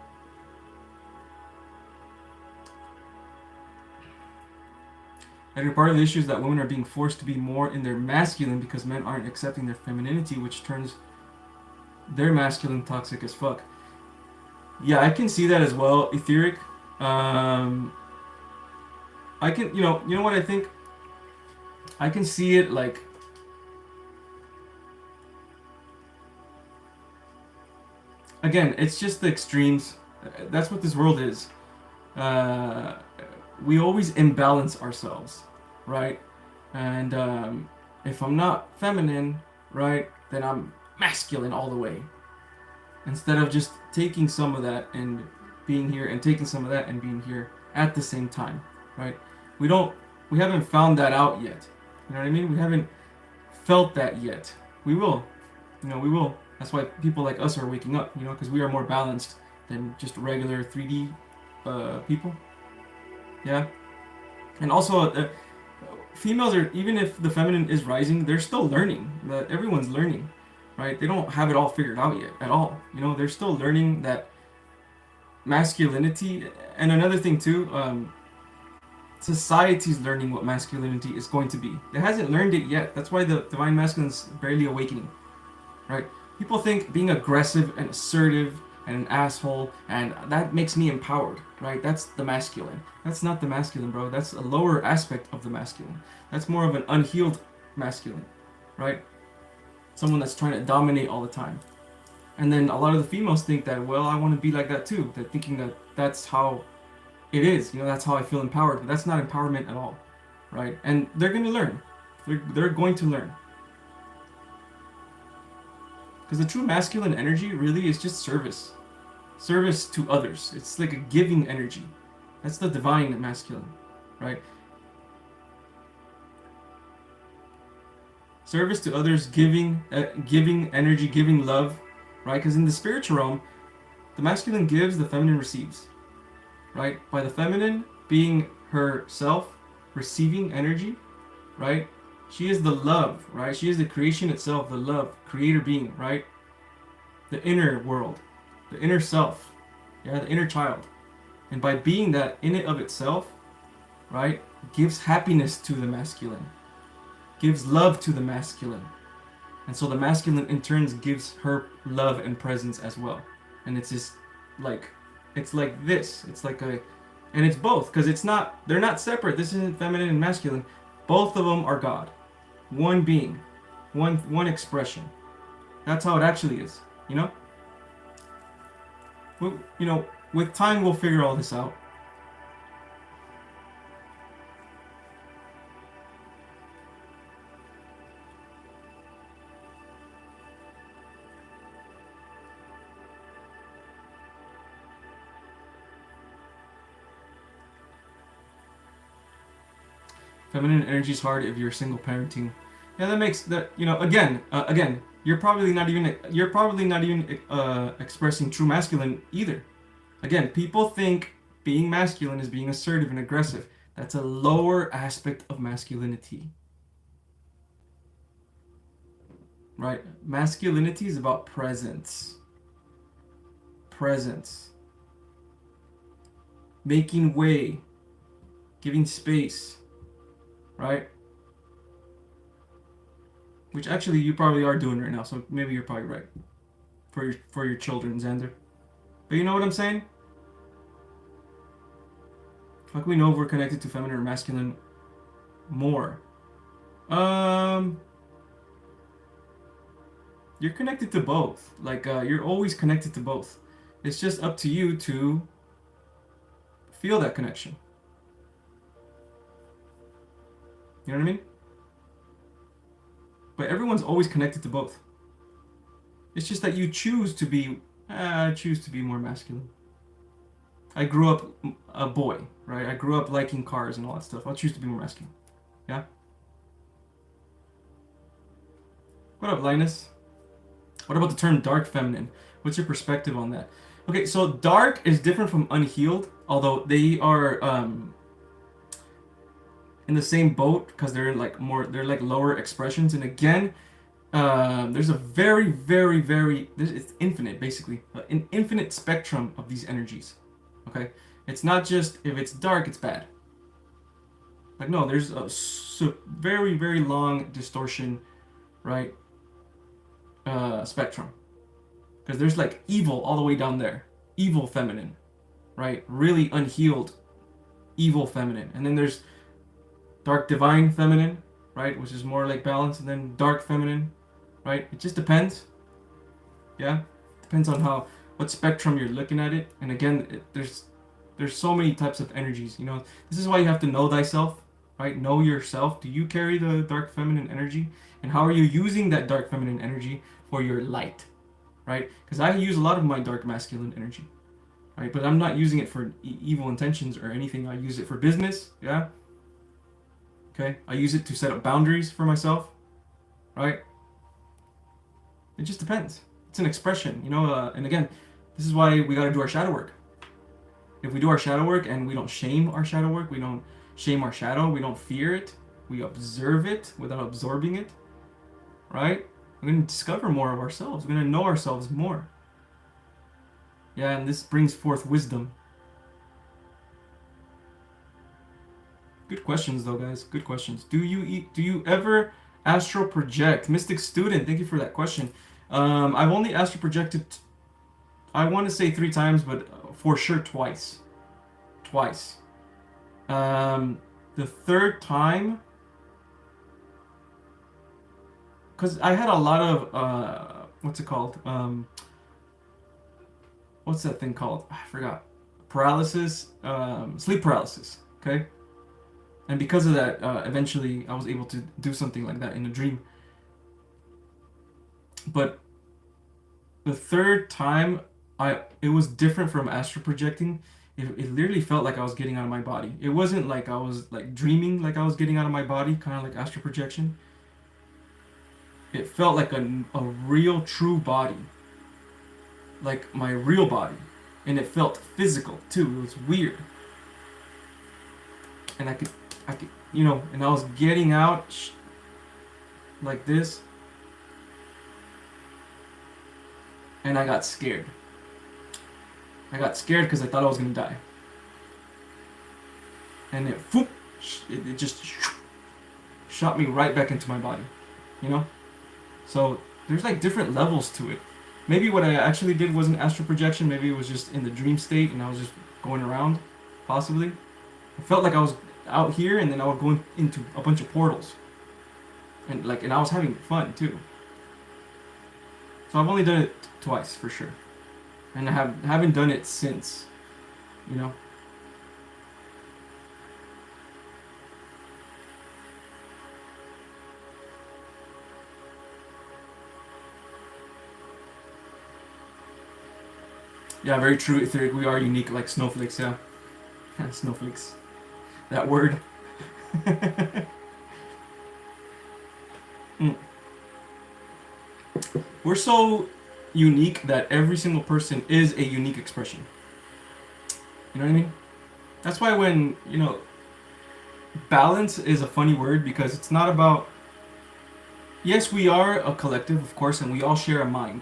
And part of the issue is that women are being forced to be more in their masculine because men aren't accepting their femininity, which turns their masculine toxic as fuck. Yeah, I can see that as well, etheric. I can, you know what I think? I can see it like again, it's just the extremes. That's what this world is. Uh, we always imbalance ourselves, right? And if I'm not feminine, right, then I'm masculine all the way. Instead of just taking some of that and being here and taking some of that and being here at the same time, right? We haven't found that out yet. You know what I mean? We haven't felt that yet. We will. We will. That's why people like us are waking up, because we are more balanced than just regular 3D people. Yeah. And also, females are, even if the feminine is rising, they're still learning. Everyone's learning, right? They don't have it all figured out yet at all. They're still learning that masculinity. And another thing too, society's learning what masculinity is going to be. It hasn't learned it yet. That's why the divine masculine's barely awakening, right? People think being aggressive and assertive and an asshole and that makes me empowered, right? That's the masculine. That's not the masculine, bro. That's a lower aspect of the masculine. That's more of an unhealed masculine, right? Someone that's trying to dominate all the time. And then a lot of the females think that, well, I want to be like that too. They're thinking that that's how it is. That's how I feel empowered. But that's not empowerment at all, right? And they're going to learn. They're going to learn. Because the true masculine energy really is just service. Service to others. It's like a giving energy. That's the divine masculine, right? Service to others, giving energy, giving love, right? Because in the spiritual realm, the masculine gives, the feminine receives, right? By the feminine being herself, receiving energy, right? She is the love, right? She is the creation itself, the love, creator being, right? The inner world, the inner self, yeah, the inner child. And by being that in it of itself, right, gives happiness to the masculine, gives love to the masculine. And so the masculine in turn gives her love and presence as well. And it's just like, it's like this. It's like and it's both, because they're not separate. This isn't feminine and masculine. Both of them are God. One being, one expression. That's how it actually is, with time we'll figure all this out. Feminine energy is hard if you're single parenting. Yeah, that makes that, again, you're probably not even expressing true masculine either. Again, people think being masculine is being assertive and aggressive. That's a lower aspect of masculinity. Right? Masculinity is about presence. Presence. Making way. Giving space. Right? Which actually you probably are doing right now, so maybe you're probably right. For your children, Xander. But you know what I'm saying? How can we know if we're connected to feminine or masculine more? You're connected to both. Like, you're always connected to both. It's just up to you to feel that connection. You know what I mean? But everyone's always connected to both. It's just that you choose to be, I choose to be more masculine. I grew up a boy, right? I grew up liking cars and all that stuff. I'll choose to be more masculine. Yeah? What up, Linus? What about the term dark feminine? What's your perspective on that? Okay, so dark is different from unhealed, although they are in the same boat because they're like lower expressions. And again, there's a it's infinite, basically, an infinite spectrum of these energies. Okay, it's not just if it's dark, it's bad. Like, no, there's a very long distortion, right? Spectrum, because there's like evil all the way down there, evil feminine, right? Really unhealed evil feminine, and then there's dark divine feminine, right, which is more like balance, and then dark feminine, right? It just depends. Yeah, depends on what spectrum you're looking at it. And again, there's so many types of energies. You know, this is why you have to know thyself, right? Know yourself. Do you carry the dark feminine energy, and how are you using that dark feminine energy for your light, right? Because I use a lot of my dark masculine energy, right? But I'm not using it for evil intentions or anything. I use it for business. Yeah. Okay, I use it to set up boundaries for myself, right? It just depends. It's an expression, you know. And again, this is why we got to do our shadow work. If we do our shadow work and we don't shame our shadow work, we don't shame our shadow, we don't fear it, we observe it without absorbing it, right? We're going to discover more of ourselves. We're going to know ourselves more. Yeah, and this brings forth wisdom. Good questions, though, guys. Good questions. Do you ever astral project? Mystic Student, thank you for that question. I've only astral projected, I want to say 3 times, but for sure twice. Twice. The 3rd time, because I had a lot of, what's it called? What's that thing called? I forgot. Paralysis, sleep paralysis, okay? And because of that, eventually I was able to do something like that in a dream. But the 3rd time, it was different from astral projecting. It literally felt like I was getting out of my body. It wasn't like I was like dreaming like I was getting out of my body, kind of like astral projection. It felt like a real, true body. Like my real body. And it felt physical too. It was weird. And I could, you know, and I was getting out like this. And I got scared. I got scared because I thought I was going to die. And it just shot me right back into my body. You know? So there's like different levels to it. Maybe what I actually did wasn't astral projection. Maybe it was just in the dream state and I was just going around, possibly. I felt like I was out here and then I would go into a bunch of portals. And I was having fun too. So I've only done it twice for sure. And I haven't done it since, you know. Yeah, very true, Etheric. We are unique like snowflakes, yeah. Snowflakes. That word. Mm. We're so unique that every single person is a unique expression. You know what I mean? That's why when, balance is a funny word because it's not about. Yes, we are a collective, of course, and we all share a mind.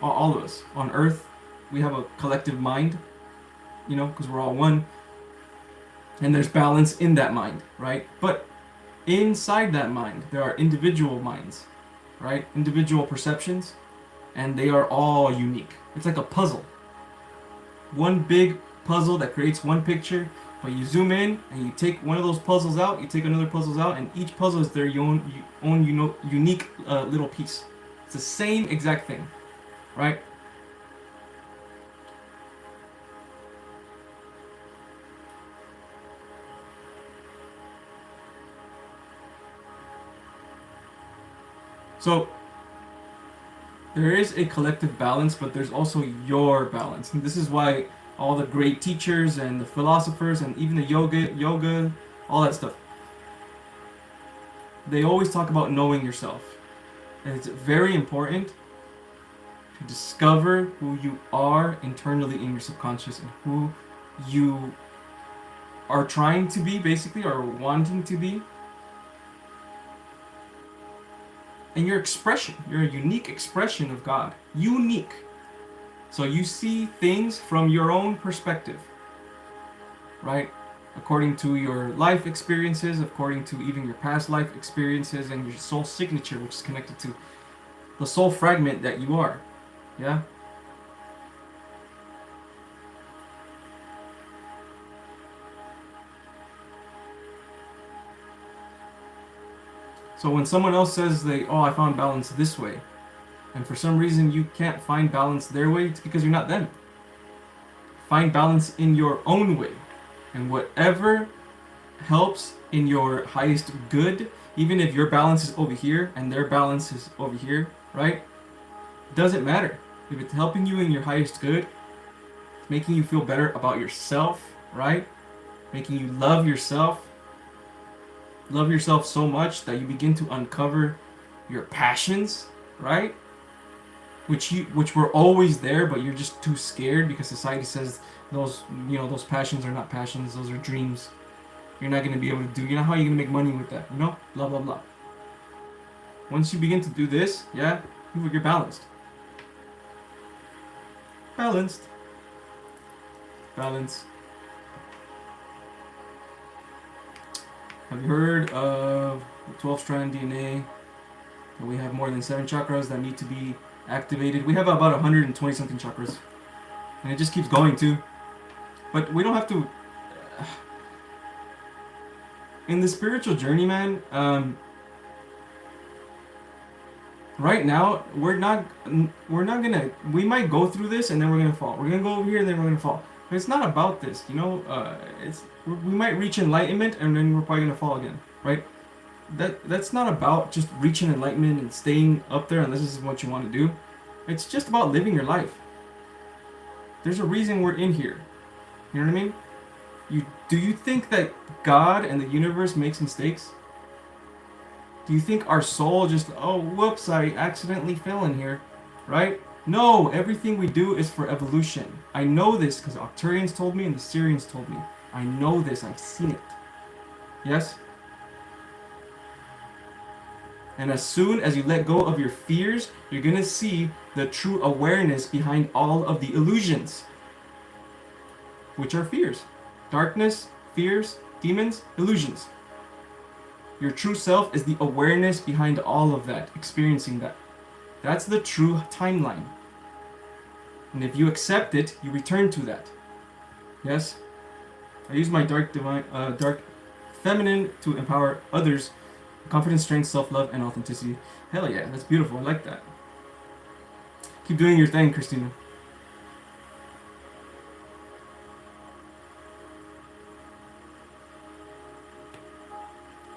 All of us. On Earth, we have a collective mind, because we're all one. And there's balance in that mind, right? But inside that mind, there are individual minds, right? Individual perceptions, and they are all unique. It's like a puzzle. One big puzzle that creates one picture, but you zoom in and you take one of those puzzles out, you take another puzzles out, and each puzzle is their own unique little piece. It's the same exact thing, right? So there is a collective balance, but there's also your balance. And this is why all the great teachers and the philosophers and even the yoga, all that stuff, they always talk about knowing yourself. And it's very important to discover who you are internally in your subconscious and who you are trying to be, basically, or wanting to be. And your expression, you're a unique expression of God. Unique. So you see things from your own perspective, right? According to your life experiences, according to even your past life experiences, and your soul signature, which is connected to the soul fragment that you are. Yeah? So when someone else says I found balance this way, and for some reason you can't find balance their way, it's because you're not them. Find balance in your own way. And whatever helps in your highest good, even if your balance is over here and their balance is over here, right? It doesn't matter. If it's helping you in your highest good, it's making you feel better about yourself, right? Making you love yourself so much that you begin to uncover your passions, right? Which were always there, but you're just too scared because society says those passions are not passions, those are dreams. You're not going to be able to do. You know how you're going to make money with that, blah blah blah. Once you begin to do this, you're balanced. Balance. Have you heard of the 12-strand DNA? That we have more than 7 chakras that need to be activated. We have about 120 something chakras, and it just keeps going too. But we don't have to. In the spiritual journey, man. Right now, we're not gonna. We might go through this and then we're gonna fall. We're gonna go over here and then we're gonna fall. But it's not about this, we might reach enlightenment and then we're probably gonna fall again, right? That's not about just reaching enlightenment and staying up there unless this is what you want to do. It's just about living your life. There's a reason we're in here. You know what I mean? Do you think that God and the universe makes mistakes? Do you think our soul just, whoops, I accidentally fell in here, right? No, everything we do is for evolution. I know this because Octurians told me and the Syrians told me. I know this, I've seen it. Yes? And as soon as you let go of your fears, you're going to see the true awareness behind all of the illusions. Which are fears. Darkness, fears, demons, illusions. Your true self is the awareness behind all of that, experiencing that. That's the true timeline. And if you accept it, you return to that. Yes? I use my dark feminine to empower others. Confidence, strength, self-love, and authenticity. Hell yeah, that's beautiful. I like that. Keep doing your thing, Christina.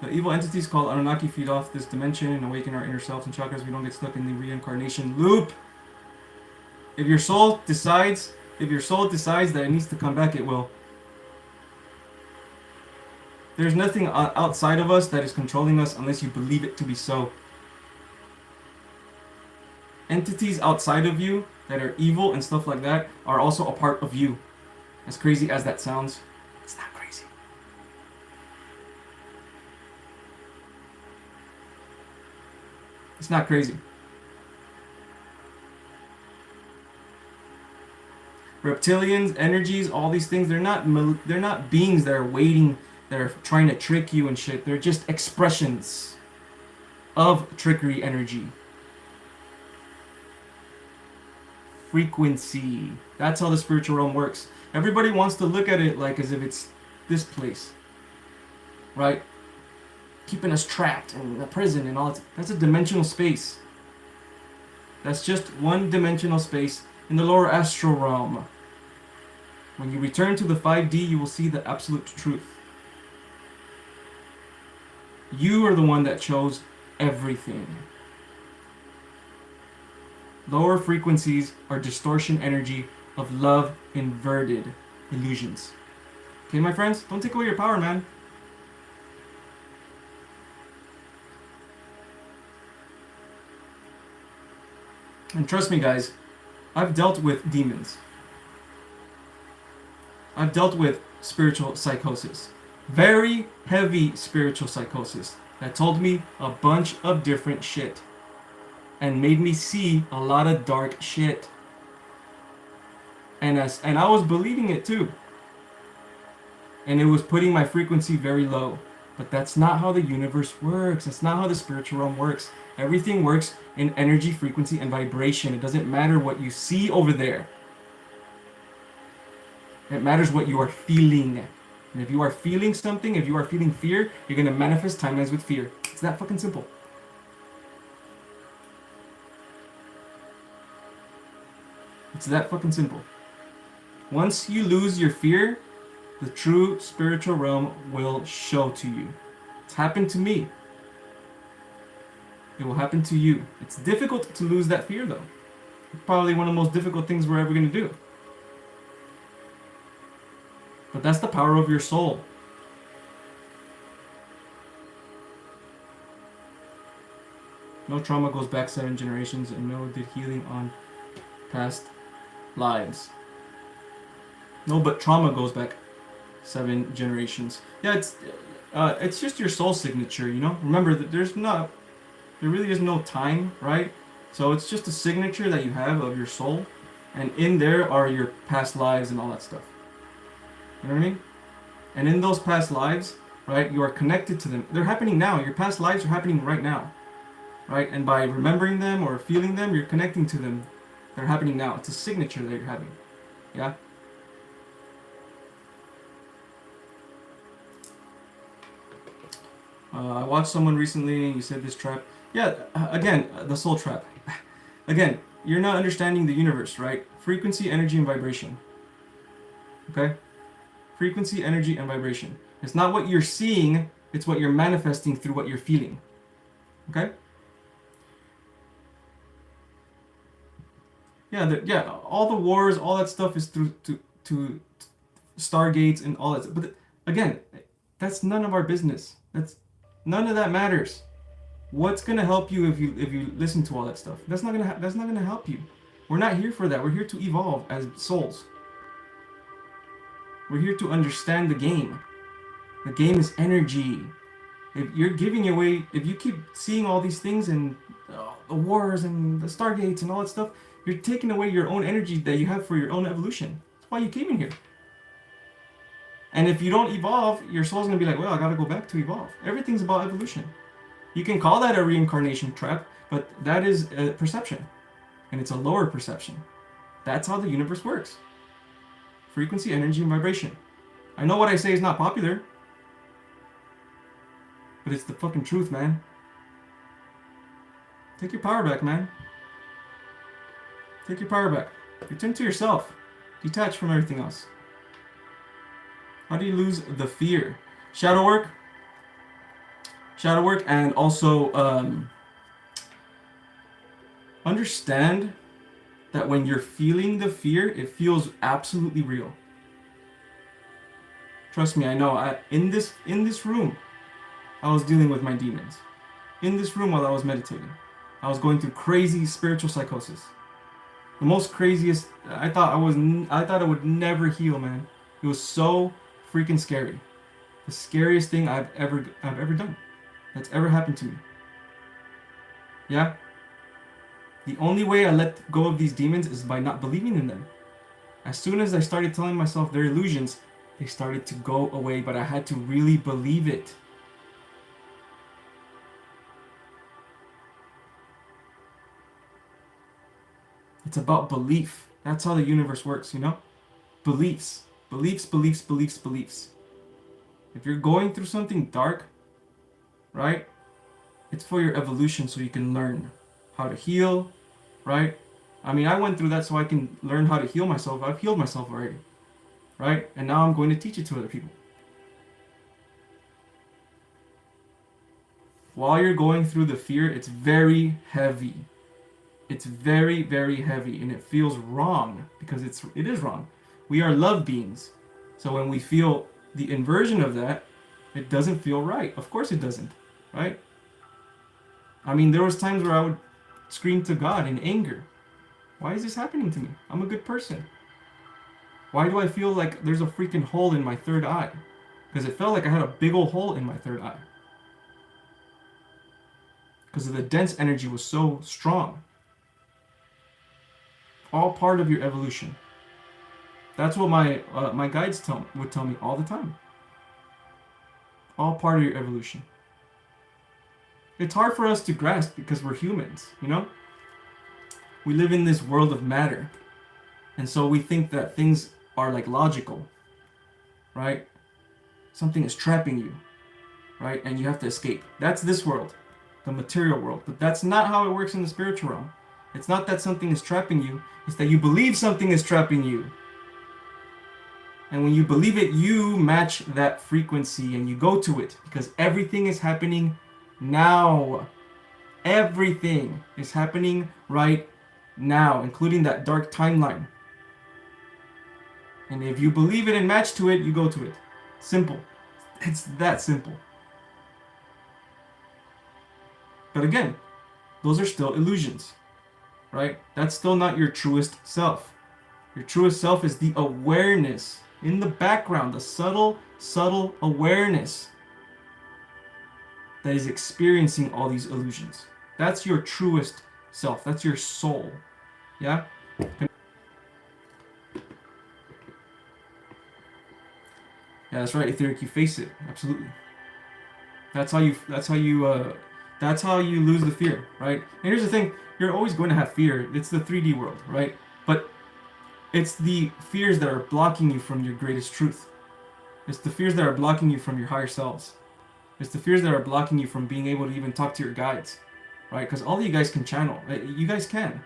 The evil entities called Anunnaki feed off this dimension and awaken our inner selves and chakras. We don't get stuck in the reincarnation loop. If your soul decides that it needs to come back, it will. There's nothing outside of us that is controlling us unless you believe it to be so. Entities outside of you that are evil and stuff like that are also a part of you. As crazy as that sounds, it's not crazy. It's not crazy. Reptilians, energies, all these things, they're not beings that are waiting, that are trying to trick you and shit. They're just expressions of trickery energy. Frequency. That's how the spiritual realm works. Everybody wants to look at it like as if it's this place, right? Keeping us trapped in a prison and all that. That's a dimensional space. That's just one dimensional space in the lower astral realm. When you return to the 5D, you will see the absolute truth. You are the one that chose everything. Lower frequencies are distortion energy of love inverted illusions. Okay, my friends? Don't take away your power, man. And trust me, guys, I've dealt with demons. I've dealt with spiritual psychosis. Very heavy spiritual psychosis that told me a bunch of different shit. And made me see a lot of dark shit. And I was believing it too. And it was putting my frequency very low. But that's not how the universe works. That's not how the spiritual realm works. Everything works in energy, frequency, and vibration. It doesn't matter what you see over there. It matters what you are feeling. And if you are feeling something, if you are feeling fear, you're going to manifest timelines with fear. It's that fucking simple. It's that fucking simple. Once you lose your fear, the true spiritual realm will show to you. It's happened to me. It will happen to you. It's difficult to lose that fear, though. It's probably one of the most difficult things we're ever going to do. But that's the power of your soul. No trauma goes back 7 generations, and no did healing on past lives. No, but trauma goes back 7 generations. Yeah, it's just your soul signature, you know? Remember that there really is no time, right? So it's just a signature that you have of your soul, and in there are your past lives and all that stuff. You know what I mean? And in those past lives, right, you are connected to them. They're happening now. Your past lives are happening right now, right? And by remembering them or feeling them, you're connecting to them. They're happening now. It's a signature that you're having. Yeah? I watched someone recently, you said this trap. Yeah, again, the soul trap. Again, you're not understanding the universe, right? Frequency, energy, and vibration. Okay? Frequency, energy, and vibration. It's not what you're seeing, it's what you're manifesting through what you're feeling. Okay? Yeah, all the wars, all that stuff is through to stargates and all that. But again, that's none of our business. None of that matters. What's gonna help you if you listen to all that stuff? That's not gonna help you. We're not here for that. We're here to evolve as souls. We're here to understand the game. The game is energy. If you're giving away, if you keep seeing all these things and the wars and the stargates and all that stuff, you're taking away your own energy that you have for your own evolution. That's why you came in here. And if you don't evolve, your soul's gonna be like, well, I gotta go back to evolve. Everything's about evolution. You can call that a reincarnation trap, but that is a perception. And it's a lower perception. That's how the universe works. Frequency, energy, and vibration. I know what I say is not popular, but it's the fucking truth, man. Take your power back, man. Take your power back. Return to yourself. Detach from everything else. How do you lose the fear? Shadow work, and also understand that when you're feeling the fear, it feels absolutely real. Trust me, I know. In this room, I was dealing with my demons. In this room while I was meditating, I was going through crazy spiritual psychosis. The most craziest. I thought it would never heal, man. It was so freaking scary. The scariest thing I've ever done. That's ever happened to me. Yeah. The only way I let go of these demons is by not believing in them. As soon as I started telling myself they're illusions, they started to go away, but I had to really believe it. It's about belief. That's how the universe works, you know? Beliefs. Beliefs, beliefs, beliefs, beliefs. If you're going through something dark, right? It's for your evolution so you can learn how to heal, right? I mean, I went through that so I can learn how to heal myself. I've healed myself already, right? And now I'm going to teach it to other people. While you're going through the fear, it's very heavy. It's very, very heavy, and it feels wrong because it is wrong. We are love beings. So when we feel the inversion of that, it doesn't feel right. Of course it doesn't, right? I mean, there was times where I would scream to God in anger. Why is this happening to me? I'm a good person. Why do I feel like there's a freaking hole in my third eye? Because it felt like I had a big old hole in my third eye. Because the dense energy was so strong. All part of your evolution. That's what my guides would tell me all the time. All part of your evolution. It's hard for us to grasp because we're humans, you know? We live in this world of matter. And so we think that things are like logical, right? Something is trapping you, right? And you have to escape. That's this world, the material world. But that's not how it works in the spiritual realm. It's not that something is trapping you. It's that you believe something is trapping you. And when you believe it, you match that frequency and you go to it because everything is happening now. Everything is happening right now, including that dark timeline. And if you believe it and match to it, you go to it. Simple. It's that simple. But again, those are still illusions, right? That's still not your truest self. Your truest self is the awareness in the background, the subtle awareness that is experiencing all these illusions. That's your truest self. That's your soul. Yeah? Yeah, that's right, Etheric. You face it. Absolutely. That's how you lose the fear, right? And here's the thing, you're always going to have fear. It's the 3D world, right? But it's the fears that are blocking you from your greatest truth. It's the fears that are blocking you from your higher selves. It's the fears that are blocking you from being able to even talk to your guides, right? Because all of you guys can channel. You guys can.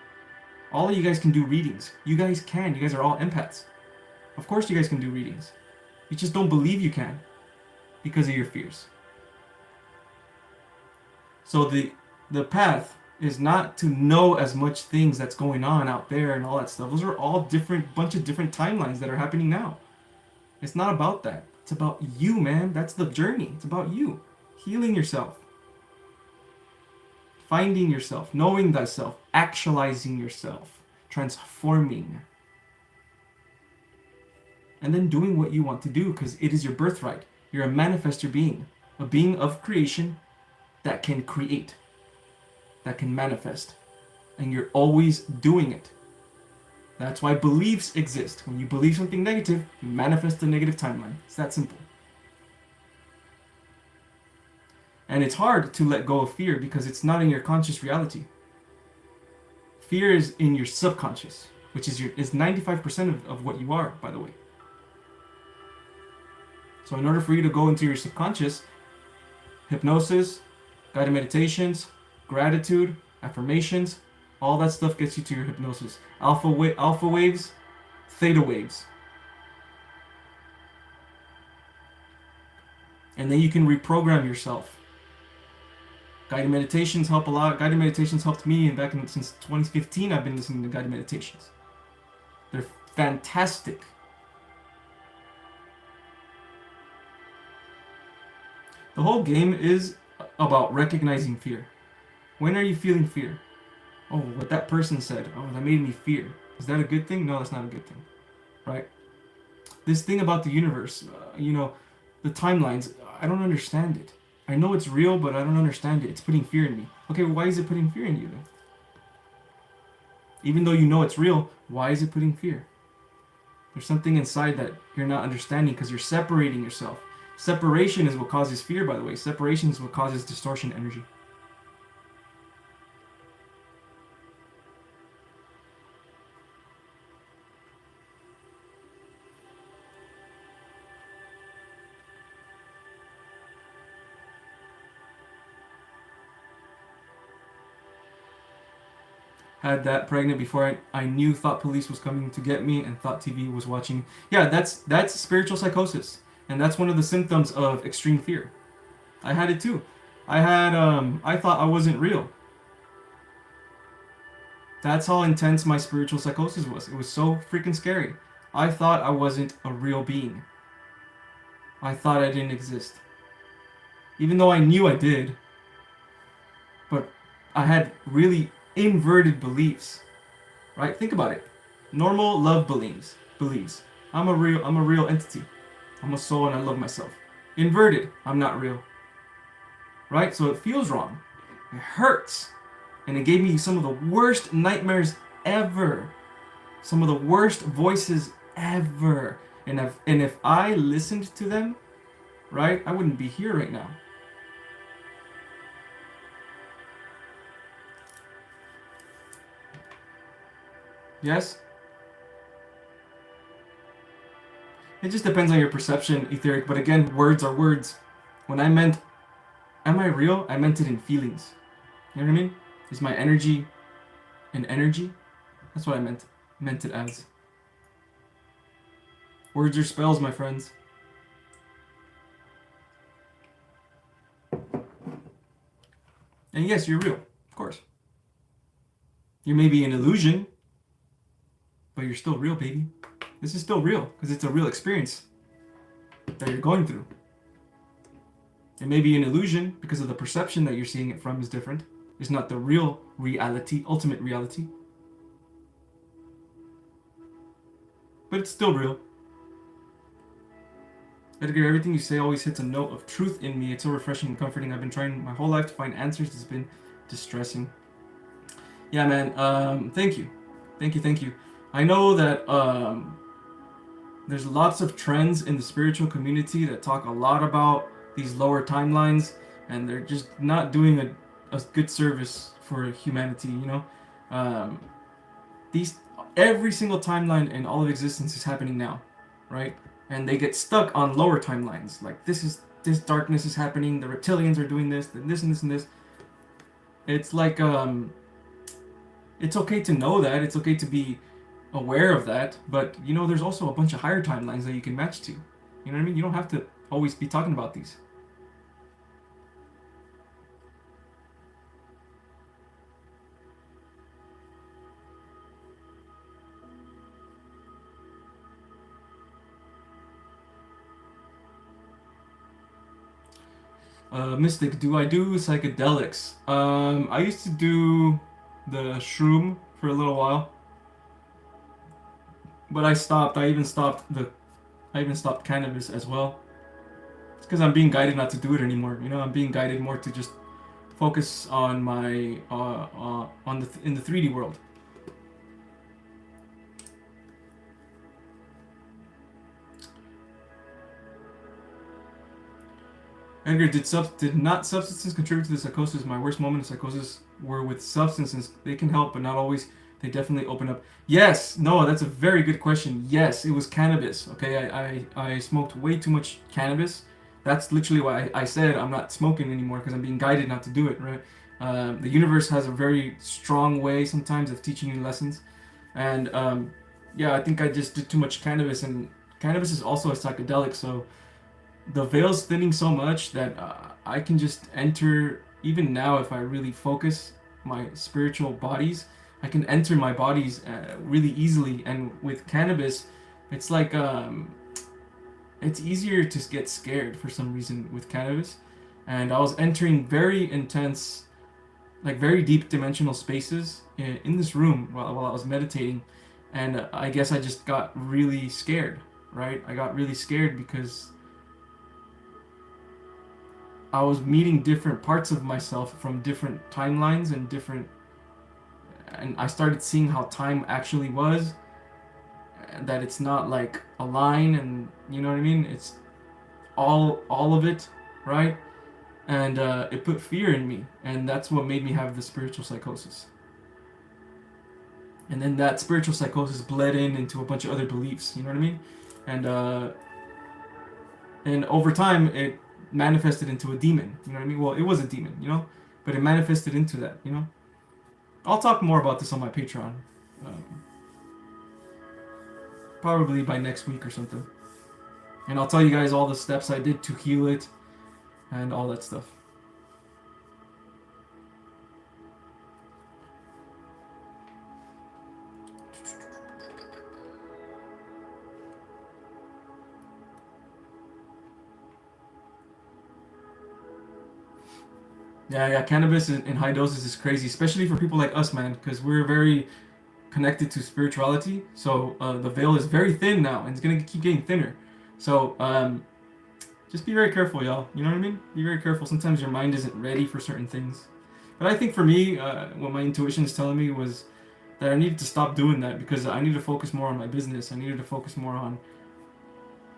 All of you guys can do readings. You guys can. You guys are all empaths. Of course you guys can do readings. You just don't believe you can because of your fears. So the path is not to know as much things that's going on out there and all that stuff. Those are all bunch of different timelines that are happening now. It's not about that. It's about you, man. That's the journey. It's about you. Healing yourself. Finding yourself. Knowing thyself. Actualizing yourself. Transforming. And then doing what you want to do because it is your birthright. You're a manifestor being. A being of creation that can create. That can manifest. And you're always doing it. That's why beliefs exist. When you believe something negative, you manifest the negative timeline. It's that simple. And it's hard to let go of fear because it's not in your conscious reality. Fear is in your subconscious, which is 95% of what you are, by the way. So in order for you to go into your subconscious, hypnosis, guided meditations, gratitude, affirmations, all that stuff gets you to your hypnosis. Alpha waves, theta waves. And then you can reprogram yourself. Guided meditations help a lot. Guided meditations helped me, and since 2015 I've been listening to guided meditations. They're fantastic. The whole game is about recognizing fear. When are you feeling fear? Oh, what that person said. Oh, that made me fear. Is that a good thing? No, that's not a good thing, right? This thing about the universe, the timelines, I don't understand it. I know it's real, but I don't understand it. It's putting fear in me. Okay, why is it putting fear in you then? Even though you know it's real, why is it putting fear? There's something inside that you're not understanding because you're separating yourself. Separation is what causes fear, by the way. Separation is what causes distortion energy. Had that pregnant before I knew thought police was coming to get me and thought TV was watching. Yeah, that's spiritual psychosis. And that's one of the symptoms of extreme fear. I had it too. I thought I wasn't real. That's how intense my spiritual psychosis was. It was so freaking scary. I thought I wasn't a real being. I thought I didn't exist. Even though I knew I did. But I had really inverted beliefs. Right? Think about it. Normal love believes. I'm a real entity. I'm a soul and I love myself. Inverted, I'm not real. Right? So it feels wrong. It hurts. And it gave me some of the worst nightmares ever. Some of the worst voices ever. And if I listened to them, right, I wouldn't be here right now. Yes? It just depends on your perception, etheric. But again, words are words. When I meant, am I real? I meant it in feelings. You know what I mean? Is my energy an energy? That's what I meant it as. Words are spells, my friends. And yes, you're real, of course. You may be an illusion, but you're still real, baby. This is still real, because it's a real experience that you're going through. It may be an illusion, because of the perception that you're seeing it from is different. It's not the real reality, ultimate reality. But it's still real. Edgar, everything you say always hits a note of truth in me. It's so refreshing and comforting. I've been trying my whole life to find answers. It's been distressing. Yeah, man. Thank you. Thank you. I know that there's lots of trends in the spiritual community that talk a lot about these lower timelines, and they're just not doing a good service for humanity, you know? Every single timeline in all of existence is happening now, right? And they get stuck on lower timelines. Like, this darkness is happening, the reptilians are doing this, and this and this and this. It's like, it's okay to know that, it's okay to be aware of that, but, you know, there's also a bunch of higher timelines that you can match to. You know what I mean? You don't have to always be talking about these. Mystic, do I do psychedelics? I used to do the shroom for a little while, but I stopped. I even stopped cannabis as well. It's because I'm being guided not to do it anymore. You know, I'm being guided more to just focus on my in the 3D world. Edgar, did not substances contribute to the psychosis? My worst moment of psychosis were with substances. They can help, but not always. They definitely open up. Yes, no, that's a very good question. Yes, it was cannabis. Okay, I smoked way too much cannabis. That's literally why I said I'm not smoking anymore, because I'm being guided not to do it, right? The universe has a very strong way sometimes of teaching you lessons. And yeah, I think I just did too much cannabis, and cannabis is also a psychedelic, so the veil's thinning so much that I can just enter, even now if I really focus my spiritual bodies, I can enter my bodies really easily. And with cannabis, it's like it's easier to get scared for some reason with cannabis. and I was entering very intense, like very deep dimensional spaces in this room while I was meditating, and I guess I just got really scared, right? I got really scared because I was meeting different parts of myself from different timelines and I started seeing how time actually was, and that it's not like a line, and you know what I mean? It's all of it, right? And it put fear in me, and that's what made me have the spiritual psychosis. And then that spiritual psychosis bled into a bunch of other beliefs. You know what I mean? And and over time, it manifested into a demon. You know what I mean? Well, it was a demon, you know, but it manifested into that. You know, I'll talk more about this on my Patreon, um, probably by next week or something. And I'll tell you guys all the steps I did to heal it and all that stuff. Yeah, cannabis in high doses is crazy, especially for people like us, man, because we're very connected to spirituality. So the veil is very thin now, and it's gonna keep getting thinner. So just be very careful, y'all. You know what I mean? Be very careful. Sometimes your mind isn't ready for certain things. But I think for me, what my intuition is telling me was that I needed to stop doing that because I needed to focus more on my business. I needed to focus more on.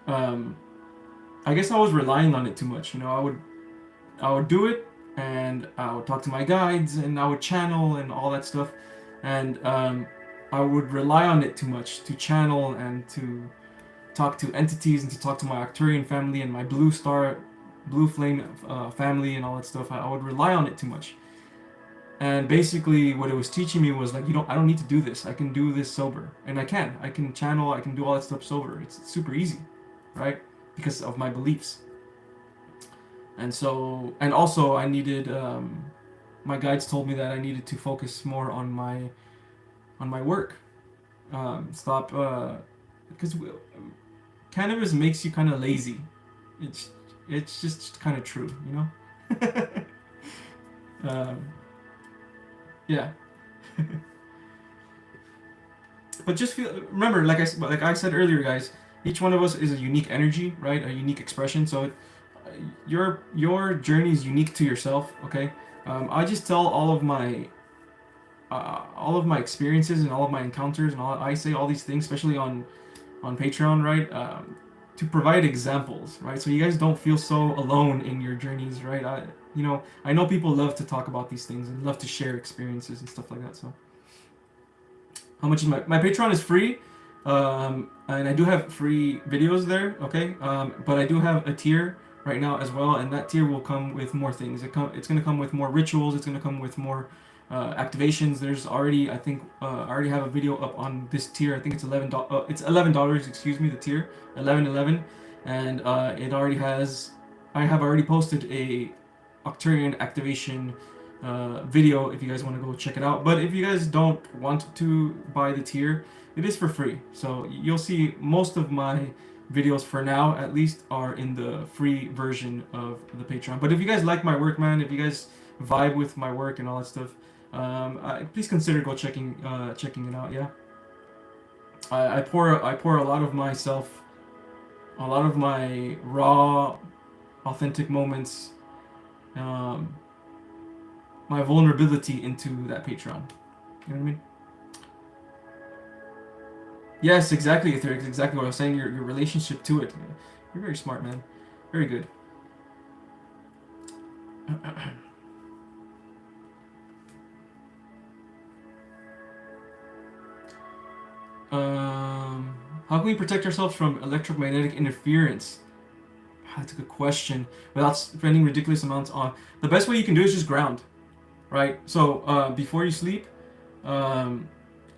Um, I guess I was relying on it too much. You know, I would do it, and I would talk to my guides, and I would channel and all that stuff, and I would rely on it too much to channel and to talk to entities and to talk to my Arcturian family and my Blue Star, Blue Flame family and all that stuff. I would rely on it too much, and basically what it was teaching me was like, I don't need to do this. I can do this sober, and I can channel, I can do all that stuff sober. It's super easy, right? Because of my beliefs. And so, and also I needed, my guides told me that I needed to focus more on my work. Stop, because cannabis makes you kind of lazy. It's it's just kind of true, you know. um, yeah. But just feel, remember, like I said earlier, guys. Each one of us is a unique energy, right? A unique expression. So your journey is unique to yourself. Okay. I just tell all of my experiences and all of my encounters and I say all these things, especially on Patreon, right? To provide examples, right? So you guys don't feel so alone in your journeys, right? I know people love to talk about these things and love to share experiences and stuff like that. So, how much is my Patreon is free, and I do have free videos there, okay? But I do have a tier right now as well, and that tier will come with more things. It's gonna come with more rituals. It's gonna come with more activations. There's already, I think, I already have a video up on this tier. I think it's $11. It's $11. Excuse me, the tier 1111, and it already has. I have already posted a Octurian activation video if you guys want to go check it out. But if you guys don't want to buy the tier, it is for free. So you'll see most of my videos for now, at least, are in the free version of the Patreon. But if you guys like my work, man, if you guys vibe with my work and all that stuff, please consider checking it out. Yeah, I pour a lot of myself, a lot of my raw, authentic moments, um, my vulnerability into that Patreon. You know what I mean? Yes, exactly, Etheric. Exactly what I was saying. Your relationship to it. You're very smart, man. Very good. How can we protect ourselves from electromagnetic interference? That's a good question. Without spending ridiculous amounts on. The best way you can do is just ground, right? So before you sleep, um,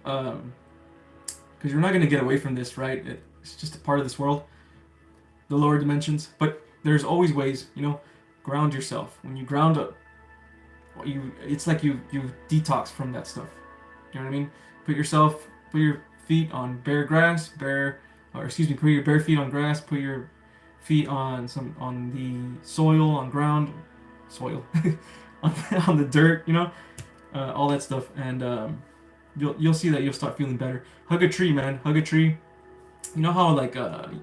because you're not gonna get away from this, right? It's just a part of this world, the lower dimensions. But there's always ways, ground yourself. When you ground up, it's like you detox from that stuff. You know what I mean? Put your feet on bare grass, put your bare feet on grass. Put your feet on the soil, on ground. soil, on the dirt, you know, all that stuff, and you'll see that you'll start feeling better. Hug a tree, man. Hug a tree. You know how like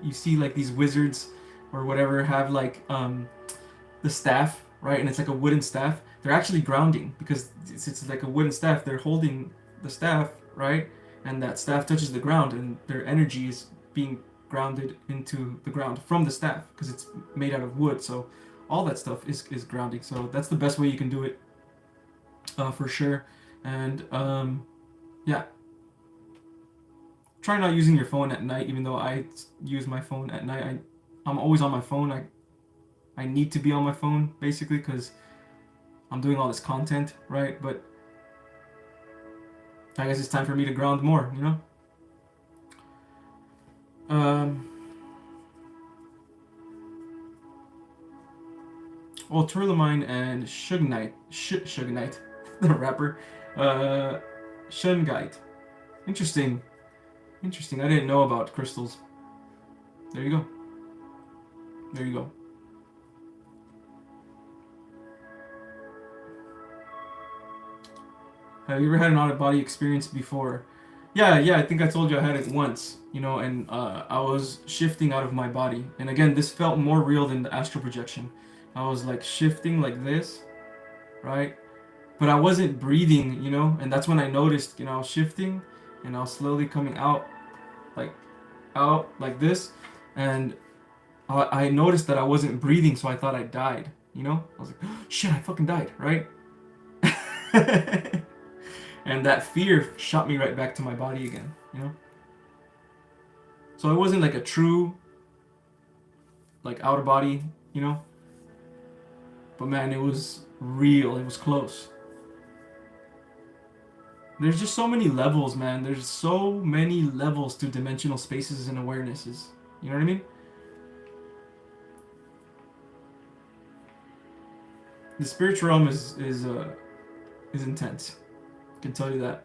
you see like these wizards or whatever have like the staff, right? And it's like a wooden staff. They're actually grounding because it's like a wooden staff. They're holding the staff, right? And that staff touches the ground, and their energy is being grounded into the ground from the staff because it's made out of wood. So all that stuff is grounding. So that's the best way you can do it, for sure. And yeah, try not using your phone at night. Even though I use my phone at night, I'm always on my phone. I need to be on my phone basically because I'm doing all this content, right? But I guess it's time for me to ground more, you know? Well, Tourmaline and Suge Knight, Suge Knight, the rapper, Shungite. Interesting. Interesting. I didn't know about crystals. There you go. There you go. Have you ever had an out-of-body experience before? Yeah, I think I told you I had it once, you know, and I was shifting out of my body. And again, this felt more real than the astral projection. I was like shifting like this, right? But I wasn't breathing, you know, and that's when I noticed, you know, I was shifting and I was slowly coming out like this. And I noticed that I wasn't breathing, so I thought I died, you know? I was like, oh, shit, I fucking died, right? And that fear shot me right back to my body again, you know? So it wasn't like a true, like, out of body, you know? But man, it was real. It was close. There's just so many levels, man. There's so many levels to dimensional spaces and awarenesses. You know what I mean? The spiritual realm is intense. I can tell you that.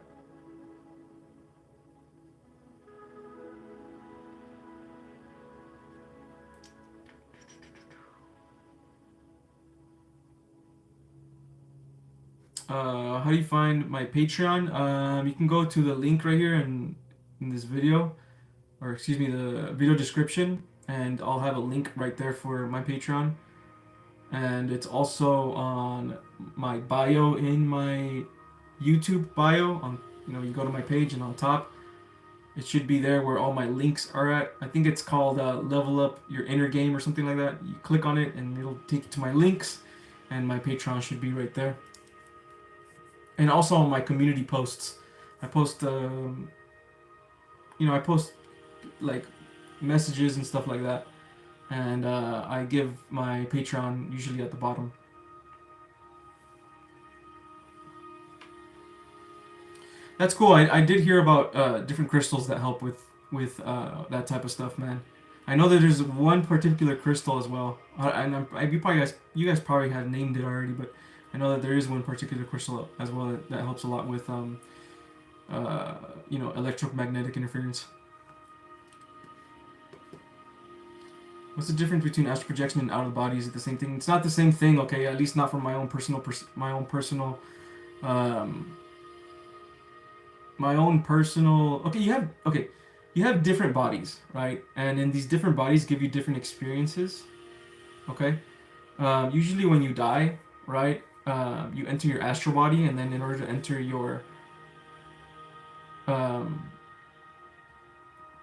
How do you find my Patreon? You can go to the link right here in this video, or excuse me, the video description, and I'll have a link right there for my Patreon. And it's also on my bio in my YouTube bio. On, you know, you go to my page and on top, it should be there where all my links are at. I think it's called Level Up Your Inner Game or something like that. You click on it and it'll take you to my links, and my Patreon should be right there. And also on my community posts, I post, you know, I post like messages and stuff like that. And I give my Patreon usually at the bottom. That's cool. I did hear about different crystals that help with that type of stuff, man. I know that there's one particular crystal as well, and you guys probably have named it already, but I know that there is one particular crystal as well that helps a lot with you know, electromagnetic interference. What's the difference between astral projection and out of body? Is it the same thing? It's not the same thing, okay? At least not from my own personal Okay, you have different bodies, right? And in these different bodies give you different experiences, okay? Usually when you die, right, you enter your astral body, and then in order to enter your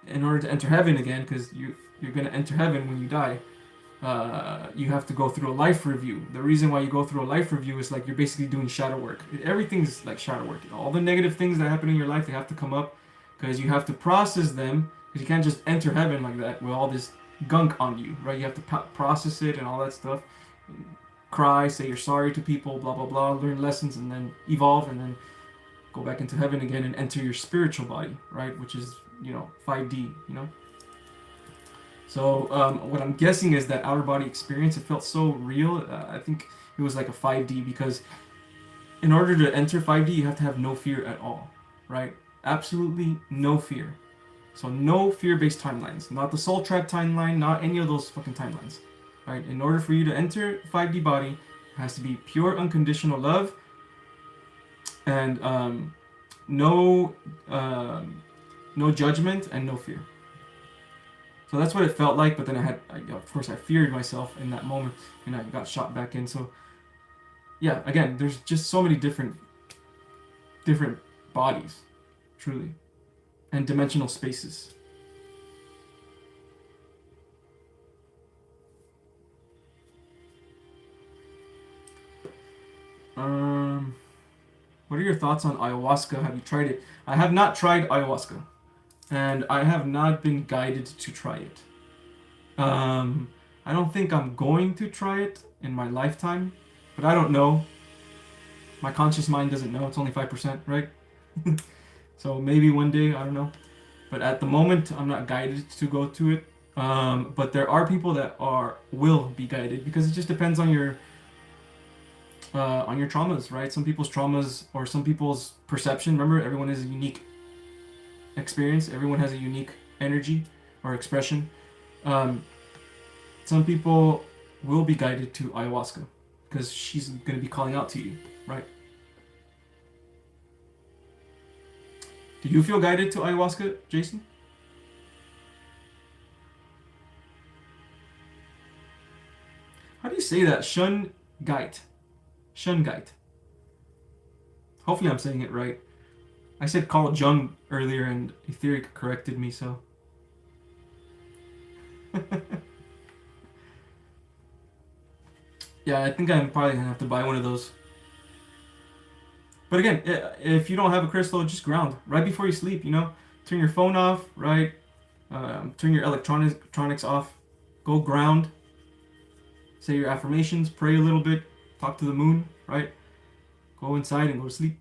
in order to enter heaven again, because you're going to enter heaven when you die, you have to go through a life review. The reason why you go through a life review is like you're basically doing shadow work. Everything's like shadow work. All the negative things that happen in your life, they have to come up because you have to process them, because you can't just enter heaven like that with all this gunk on you, right? You have to process it and all that stuff. Cry, say you're sorry to people, blah, blah, blah, learn lessons, and then evolve, and then go back into heaven again and enter your spiritual body, right? Which is, you know, 5D, you know? So what I'm guessing is that outer body experience, it felt so real. I think it was like a 5D, because in order to enter 5D, you have to have no fear at all, right? Absolutely no fear. So no fear-based timelines. Not the soul trap timeline, not any of those fucking timelines, right? In order for you to enter 5D body, It has to be pure, unconditional love, and no no judgment and no fear. So that's what it felt like. But then of course, I feared myself in that moment, and I got shot back in. So yeah, again, there's just so many different bodies, truly, and dimensional spaces. What are your thoughts on ayahuasca? Have you tried it? I have not tried ayahuasca, and I have not been guided to try it. I don't think I'm going to try it in my lifetime, but I don't know. My conscious mind doesn't know. It's only 5%, right? So maybe one day, I don't know. But at the moment, I'm not guided to go to it. But there are people that will be guided, because it just depends on your traumas, right? Some people's traumas or some people's perception. Remember, everyone has a unique experience. Everyone has a unique energy or expression. Some people will be guided to ayahuasca because she's going to be calling out to you, right? Do you feel guided to ayahuasca, Jason? How do you say that? Shungite. Shungite. Hopefully I'm saying it right. I said Carl Jung earlier and Etheric corrected me, so. Yeah, I think I'm probably gonna have to buy one of those. But again, if you don't have a crystal, just ground right before you sleep. Turn your phone off, right? Turn your electronics off. Go ground. Say your affirmations. Pray a little bit. Talk to the moon, right? Go inside and go to sleep.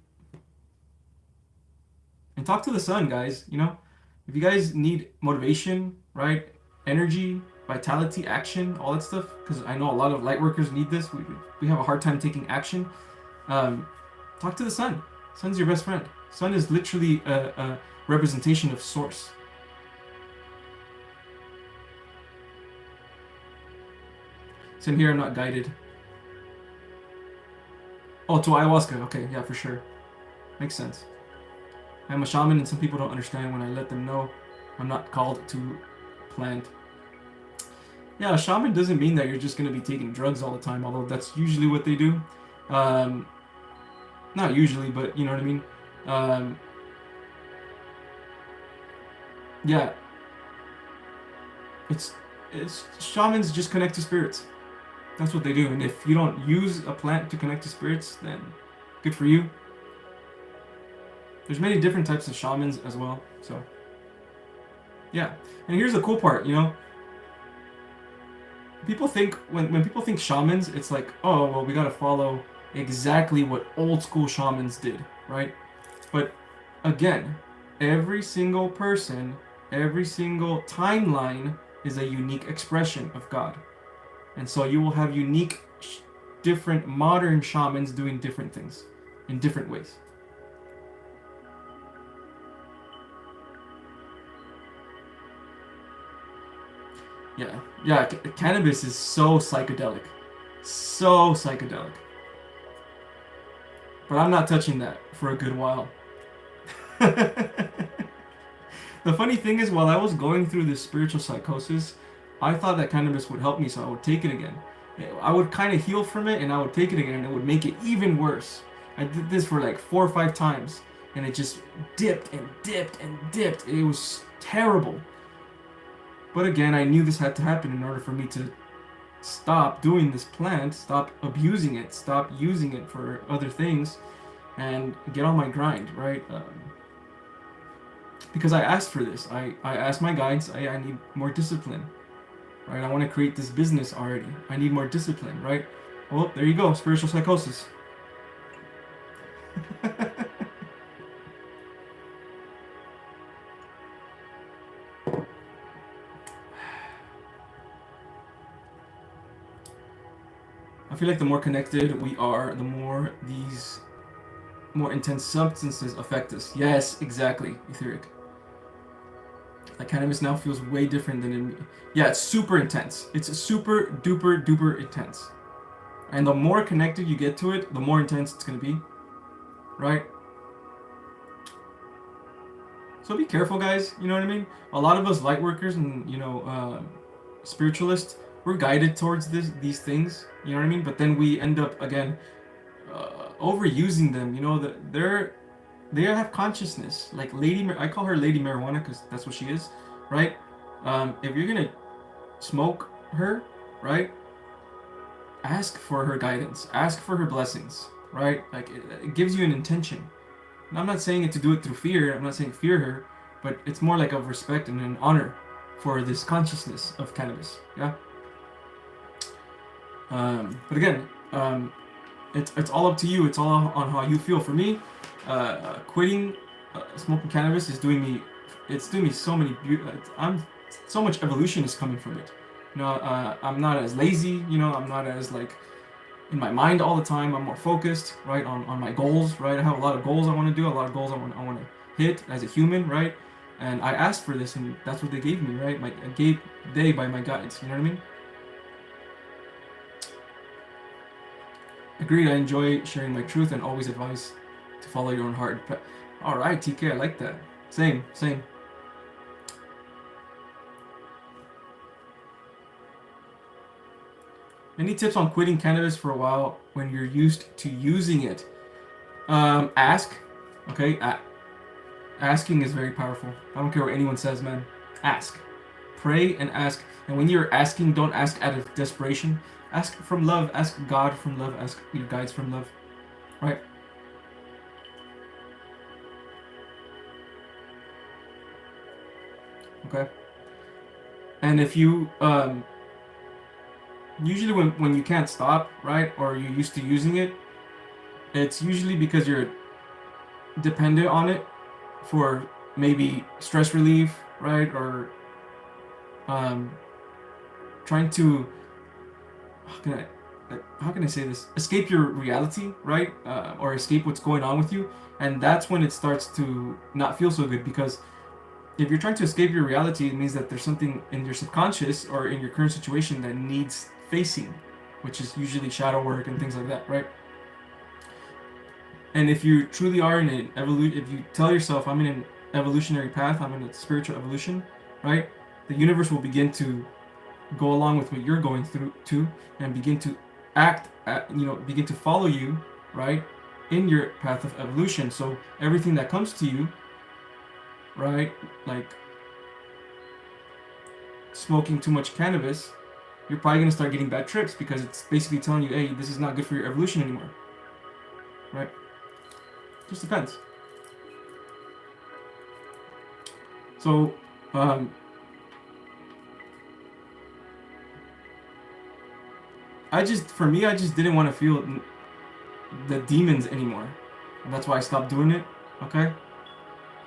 And talk to the sun, guys. If you guys need motivation, right? Energy, vitality, action, all that stuff. Because I know a lot of light workers need this. We have a hard time taking action. Talk to the sun. Sun's your best friend. Sun is literally a representation of source. Same here, I'm not guided. Oh, to ayahuasca. Okay, yeah, for sure. Makes sense. I'm a shaman, and some people don't understand when I let them know I'm not called to plant. Yeah, a shaman doesn't mean that you're just going to be taking drugs all the time, although that's usually what they do. Not usually, but you know what I mean? Yeah. It's shamans just connect to spirits. That's what they do. And if you don't use a plant to connect to spirits, then good for you. There's many different types of shamans as well. So, yeah. And here's the cool part, People think, when people think shamans, it's like, oh, well, we got to follow exactly what old school shamans did, right? But again, every single person, every single timeline is a unique expression of God. And so you will have unique, different modern shamans doing different things in different ways. Yeah, cannabis is so psychedelic. So psychedelic. But I'm not touching that for a good while. The funny thing is, while I was going through this spiritual psychosis, I thought that cannabis would help me, so I would take it again. I would kind of heal from it, and I would take it again, and it would make it even worse. I did this for like 4 or 5 times, and it just dipped and dipped and dipped. It was terrible. But again, I knew this had to happen in order for me to stop doing this plant, stop abusing it, stop using it for other things, and get on my grind, right? Because I asked for this. I asked my guides, I need more discipline, right? I want to create this business already. I need more discipline, right? Well, there you go, spiritual psychosis. I feel like the more connected we are, the more these more intense substances affect us. Yes, exactly, Etheric. Like cannabis now feels way different than in me. Yeah, it's super intense. It's super duper intense. And the more connected you get to it, the more intense it's going to be, right? So be careful, guys. You know what I mean? A lot of us light workers and spiritualists, we're guided towards these things. You know what I mean? But then we end up again overusing them. You know that they have consciousness. Like I call her Lady Marijuana because that's what she is, right? If you're gonna smoke her, right? Ask for her guidance. Ask for her blessings, right? Like it gives you an intention. And I'm not saying it to do it through fear. I'm not saying fear her, but it's more like of respect and an honor for this consciousness of cannabis. Yeah. But again, it's all up to you. It's all on how you feel. For me, quitting smoking cannabis is doing me. It's doing me so many. I'm so much evolution is coming from it. I'm not as lazy. I'm not as like in my mind all the time. I'm more focused, right, on my goals, right? I have a lot of goals I want to do, a lot of goals I want to hit as a human, right? And I asked for this, and that's what they gave me, right? They by my guides. You know what I mean? Agreed. I enjoy sharing my truth and always advise to follow your own heart. But all right, TK, I like that. Same. Any tips on quitting cannabis for a while when you're used to using it? Ask. Okay, asking is very powerful. I don't care what anyone says, man. Ask. Pray and ask. And when you're asking, don't ask out of desperation. Ask from love. Ask God from love. Ask your guides from love. Right? Okay. And if you usually when you can't stop, right, or you're used to using it, it's usually because you're dependent on it for maybe stress relief, right, or trying to how can I say this? Escape your reality, right, or escape what's going on with you, and that's when it starts to not feel so good because if you're trying to escape your reality, it means that there's something in your subconscious or in your current situation that needs facing, which is usually shadow work and things like that, right? And if you truly are in an evolution, if you tell yourself, I'm in an evolutionary path, I'm in a spiritual evolution, right? The universe will begin to go along with what you're going through too, and begin to begin to follow you, right, in your path of evolution. So everything that comes to you, right, like smoking too much cannabis, you're probably going to start getting bad trips because it's basically telling you, hey, this is not good for your evolution anymore, right? Just depends. So I just didn't want to feel the demons anymore, and that's why I stopped doing it. Okay.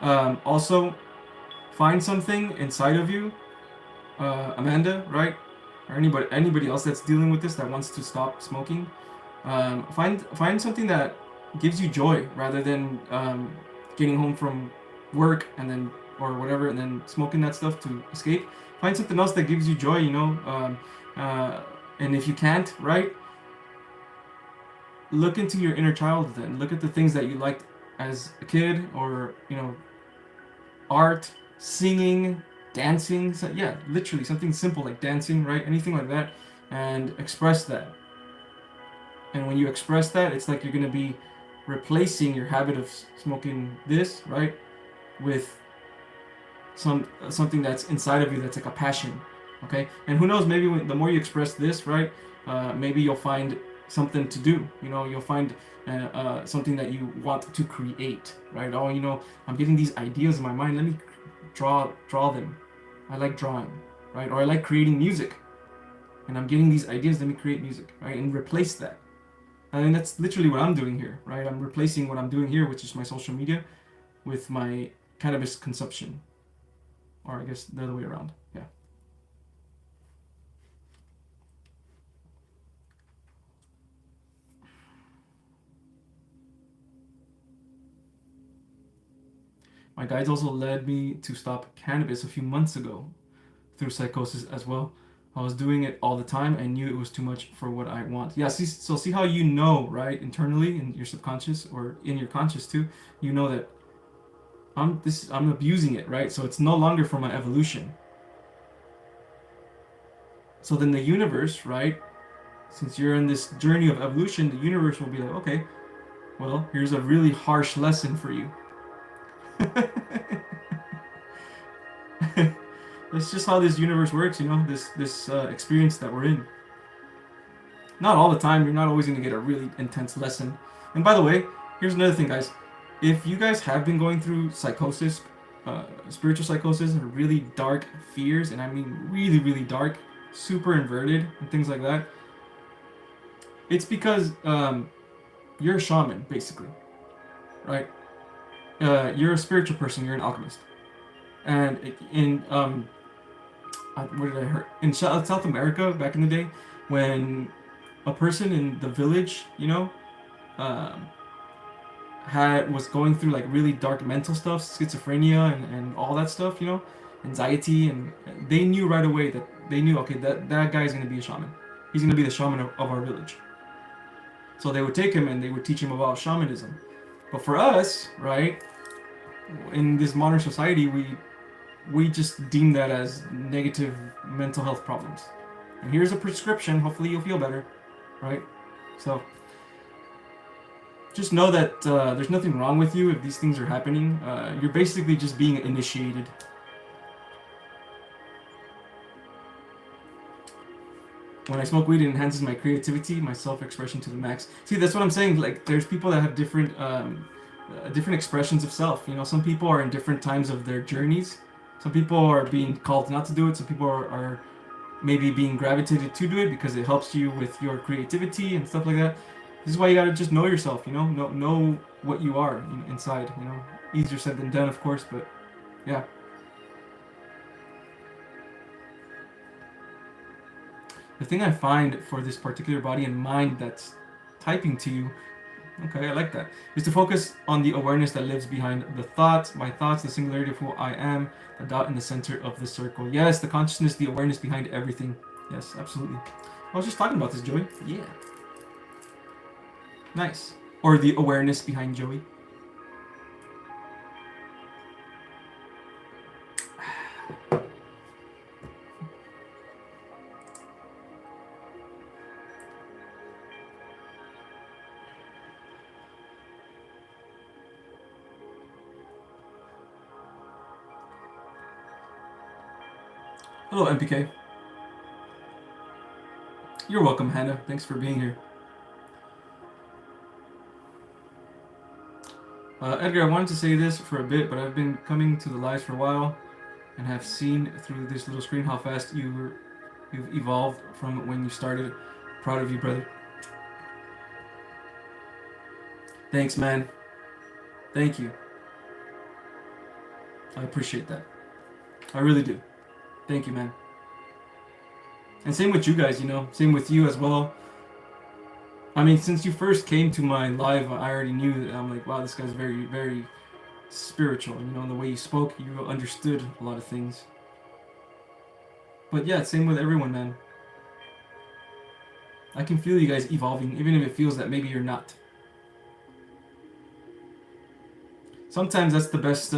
Also, find something inside of you, Amanda, right, or anybody else that's dealing with this that wants to stop smoking. Find something that gives you joy rather than getting home from work and then or whatever and then smoking that stuff to escape. Find something else that gives you joy. And if you can't, right, look into your inner child. Then look at the things that you liked as a kid, or art, singing, dancing. So, yeah, literally something simple like dancing, right? Anything like that, and express that. And when you express that, it's like you're gonna be replacing your habit of smoking this, right, with something that's inside of you that's like a passion. Okay, and who knows, maybe the more you express this, right, maybe you'll find something to do. You'll find something that you want to create, right? Oh, I'm getting these ideas in my mind, let me draw them. I like drawing, right? Or I like creating music, and I'm getting these ideas, let me create music, right? And replace that. I mean, that's literally what I'm doing here, right? I'm replacing what I'm doing here, which is my social media, with my cannabis consumption, or I guess the other way around. Yeah. My guides also led me to stop cannabis a few months ago through psychosis as well. I was doing it all the time. I knew it was too much for what I want. Yeah, see how you know, right? Internally in your subconscious or in your conscious too, you know that I'm abusing it, right? So it's no longer for my evolution. So then the universe, right? Since you're in this journey of evolution, the universe will be like, okay, well, here's a really harsh lesson for you. That's just how this universe works, you know, this experience that we're in. Not all the time. You're not always going to get a really intense lesson. And by the way, here's another thing, guys. If you guys have been going through psychosis, spiritual psychosis, or really dark fears, and I mean really, really dark, super inverted, and things like that, it's because you're a shaman, basically, right? You're a spiritual person. You're an alchemist, and in where did I hear? In South America back in the day, when a person in the village, you know, um, was going through like really dark mental stuff, schizophrenia and all that stuff, you know, anxiety, and they knew right away that they knew, okay, that guy is going to be a shaman. He's going to be the shaman of our village. So they would take him and they would teach him about shamanism. But for us, right, in this modern society, we just deem that as negative mental health problems. And here's a prescription. Hopefully you'll feel better, right? So just know that there's nothing wrong with you if these things are happening. You're basically just being initiated. When I smoke weed, it enhances my creativity, my self-expression to the max. See, that's what I'm saying. Like, there's people that have different expressions of self. You know, some people are in different times of their journeys. Some people are being called not to do it. Some people are maybe being gravitated to do it because it helps you with your creativity and stuff like that. This is why you gotta just know yourself. You know what you are inside. You know, easier said than done, of course, but yeah. The thing I find for this particular body and mind that's typing to you, okay, I like that, is to focus on the awareness that lives behind the thoughts, my thoughts, the singularity of who I am, the dot in the center of the circle. Yes, the consciousness, the awareness behind everything. Yes, absolutely. I was just talking about this, Joey. Yeah. Nice. Or the awareness behind Joey. Hello, MPK. You're welcome, Hannah. Thanks for being here. Edgar, I wanted to say this for a bit, but I've been coming to the lives for a while and have seen through this little screen how fast you've evolved from when you started. Proud of you, brother. Thanks, man. Thank you. I appreciate that. I really do. Thank you, man. And same with you guys, you know. Same with you as well. I mean, since you first came to my live, I already knew that I'm like, wow, this guy's very, very spiritual. You know, the way you spoke, you understood a lot of things. But yeah, same with everyone, man. I can feel you guys evolving, even if it feels that maybe you're not. Sometimes that's the best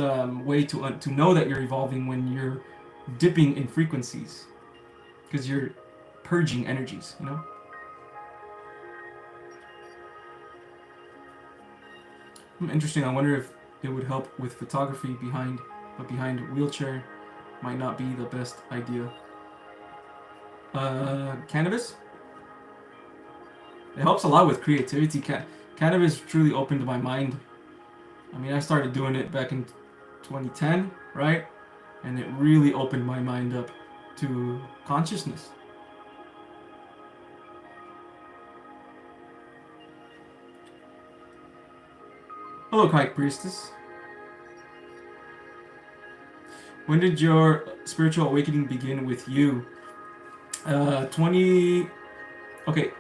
way to know that you're evolving, when you're dipping in frequencies, because you're purging energies, you know. Interesting. I wonder if it would help with photography but behind wheelchair might not be the best idea. Cannabis? It helps a lot with creativity. Cannabis truly opened my mind. I mean, I started doing it back in 2010, right? And it really opened my mind up to consciousness. Hello, Kike Priestess. When did your spiritual awakening begin with you? 20... Okay,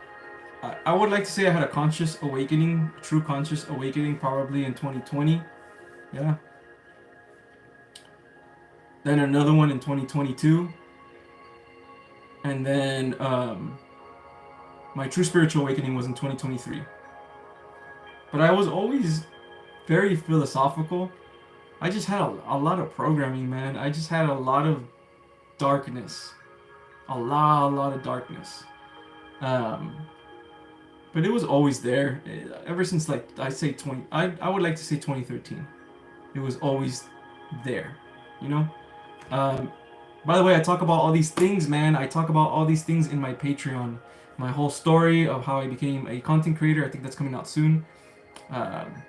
I would like to say I had a conscious awakening, true conscious awakening, probably in 2020. Yeah. Then another one in 2022. And then my true spiritual awakening was in 2023. But I was always very philosophical. I just had a lot of programming, man. I just had a lot of darkness. A lot of darkness. Um, but it was always there. Ever since, like, I say 20, I would like to say 2013. It was always there, you know? Um, by the way, I talk about all these things, man. I talk about all these things in my Patreon. My whole story of how I became a content creator. I think that's coming out soon. Um,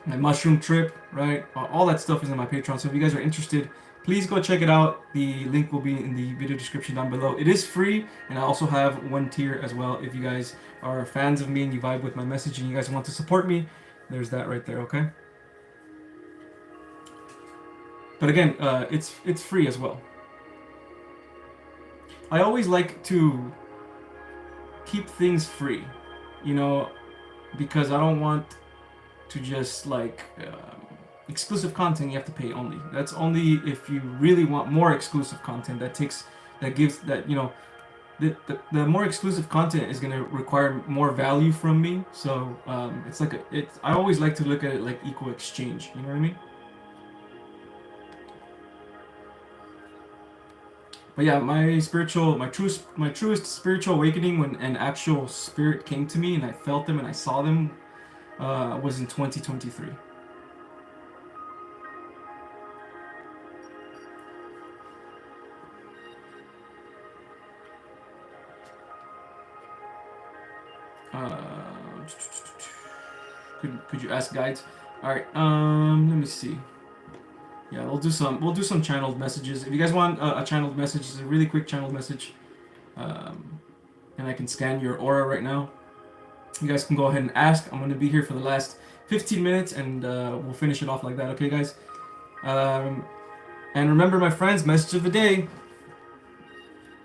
my mushroom trip, right? All that stuff is in my Patreon. So if you guys are interested, please go check it out. The link will be in the video description down below. It is free, and I also have one tier as well. If you guys are fans of me and you vibe with my message and you guys want to support me, there's that right there, okay? But again, it's free as well. I always like to keep things free, you know, because I don't want to just like exclusive content you have to pay only. That's only if you really want more exclusive content that gives that, you know, the more exclusive content is going to require more value from me. So it's like I always like to look at it like equal exchange, you know what I mean? But yeah, my truest spiritual awakening when an actual spirit came to me and I felt them and I saw them was in 2023. Uh, could you ask guides? All right. Let me see. Yeah, we'll do some channeled messages. If you guys want a channeled message, it's a really quick channeled message, and I can scan your aura right now. You guys can go ahead and ask. I'm gonna be here for the last 15 minutes, and we'll finish it off like that. Okay, guys. And remember, my friends, message of the day.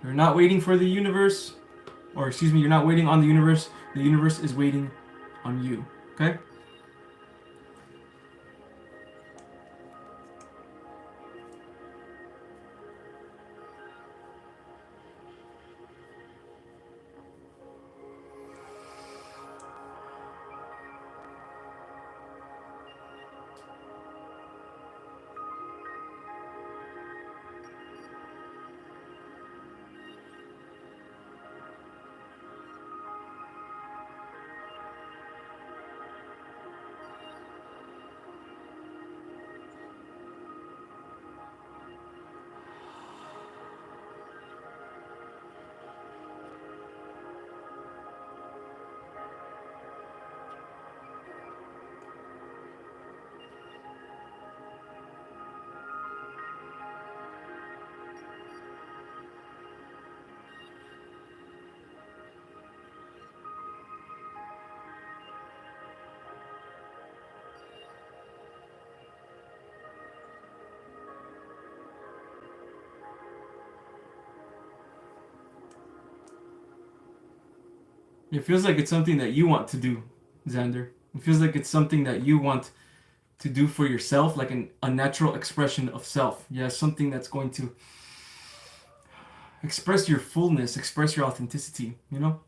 You're not waiting for the universe, or excuse me, you're not waiting on the universe. The universe is waiting on you. Okay? It feels like it's something that you want to do, Xander. It feels like it's something that you want to do for yourself, like a natural expression of self. Yeah, something that's going to express your fullness, express your authenticity, you know?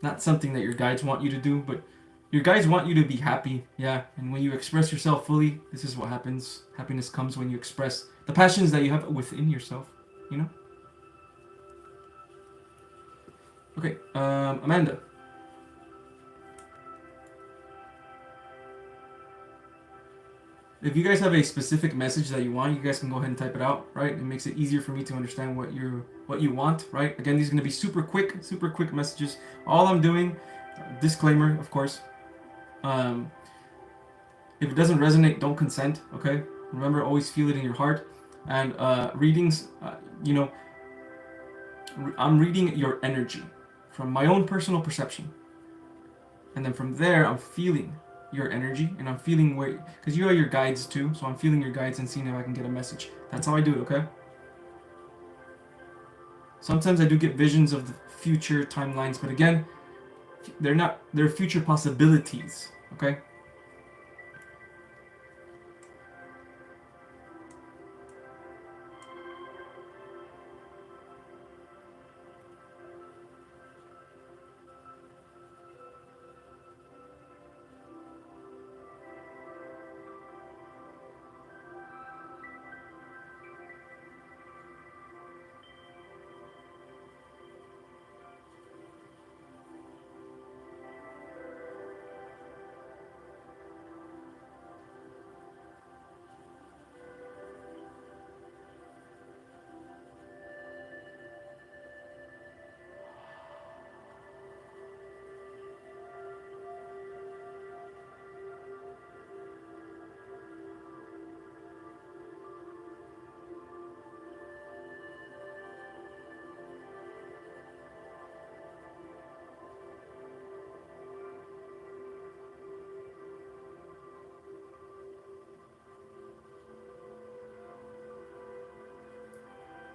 Not something that your guides want you to do, but your guides want you to be happy, yeah. And when you express yourself fully, this is what happens. Happiness comes when you express the passions that you have within yourself, you know? Okay, Amanda. If you guys have a specific message that you want, you guys can go ahead and type it out, right? It makes it easier for me to understand what you want, right? Again, these are gonna be super quick messages. All I'm doing, disclaimer, of course. If it doesn't resonate, don't consent, okay? Remember, always feel it in your heart. And readings, you know, I'm reading your energy from my own personal perception. And then from there, I'm feeling your energy and I'm feeling where, because you are your guides too, so I'm feeling your guides and seeing if I can get a message. That's how I do it, okay? Sometimes I do get visions of the future timelines, but again, they're future possibilities, okay?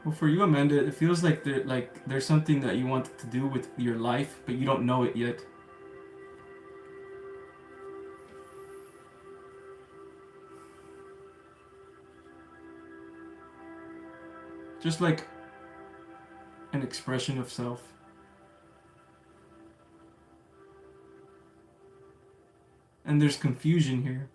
Well, for you, Amanda, it feels like there's something that you want to do with your life, but you don't know it yet. Just like an expression of self. And there's confusion here.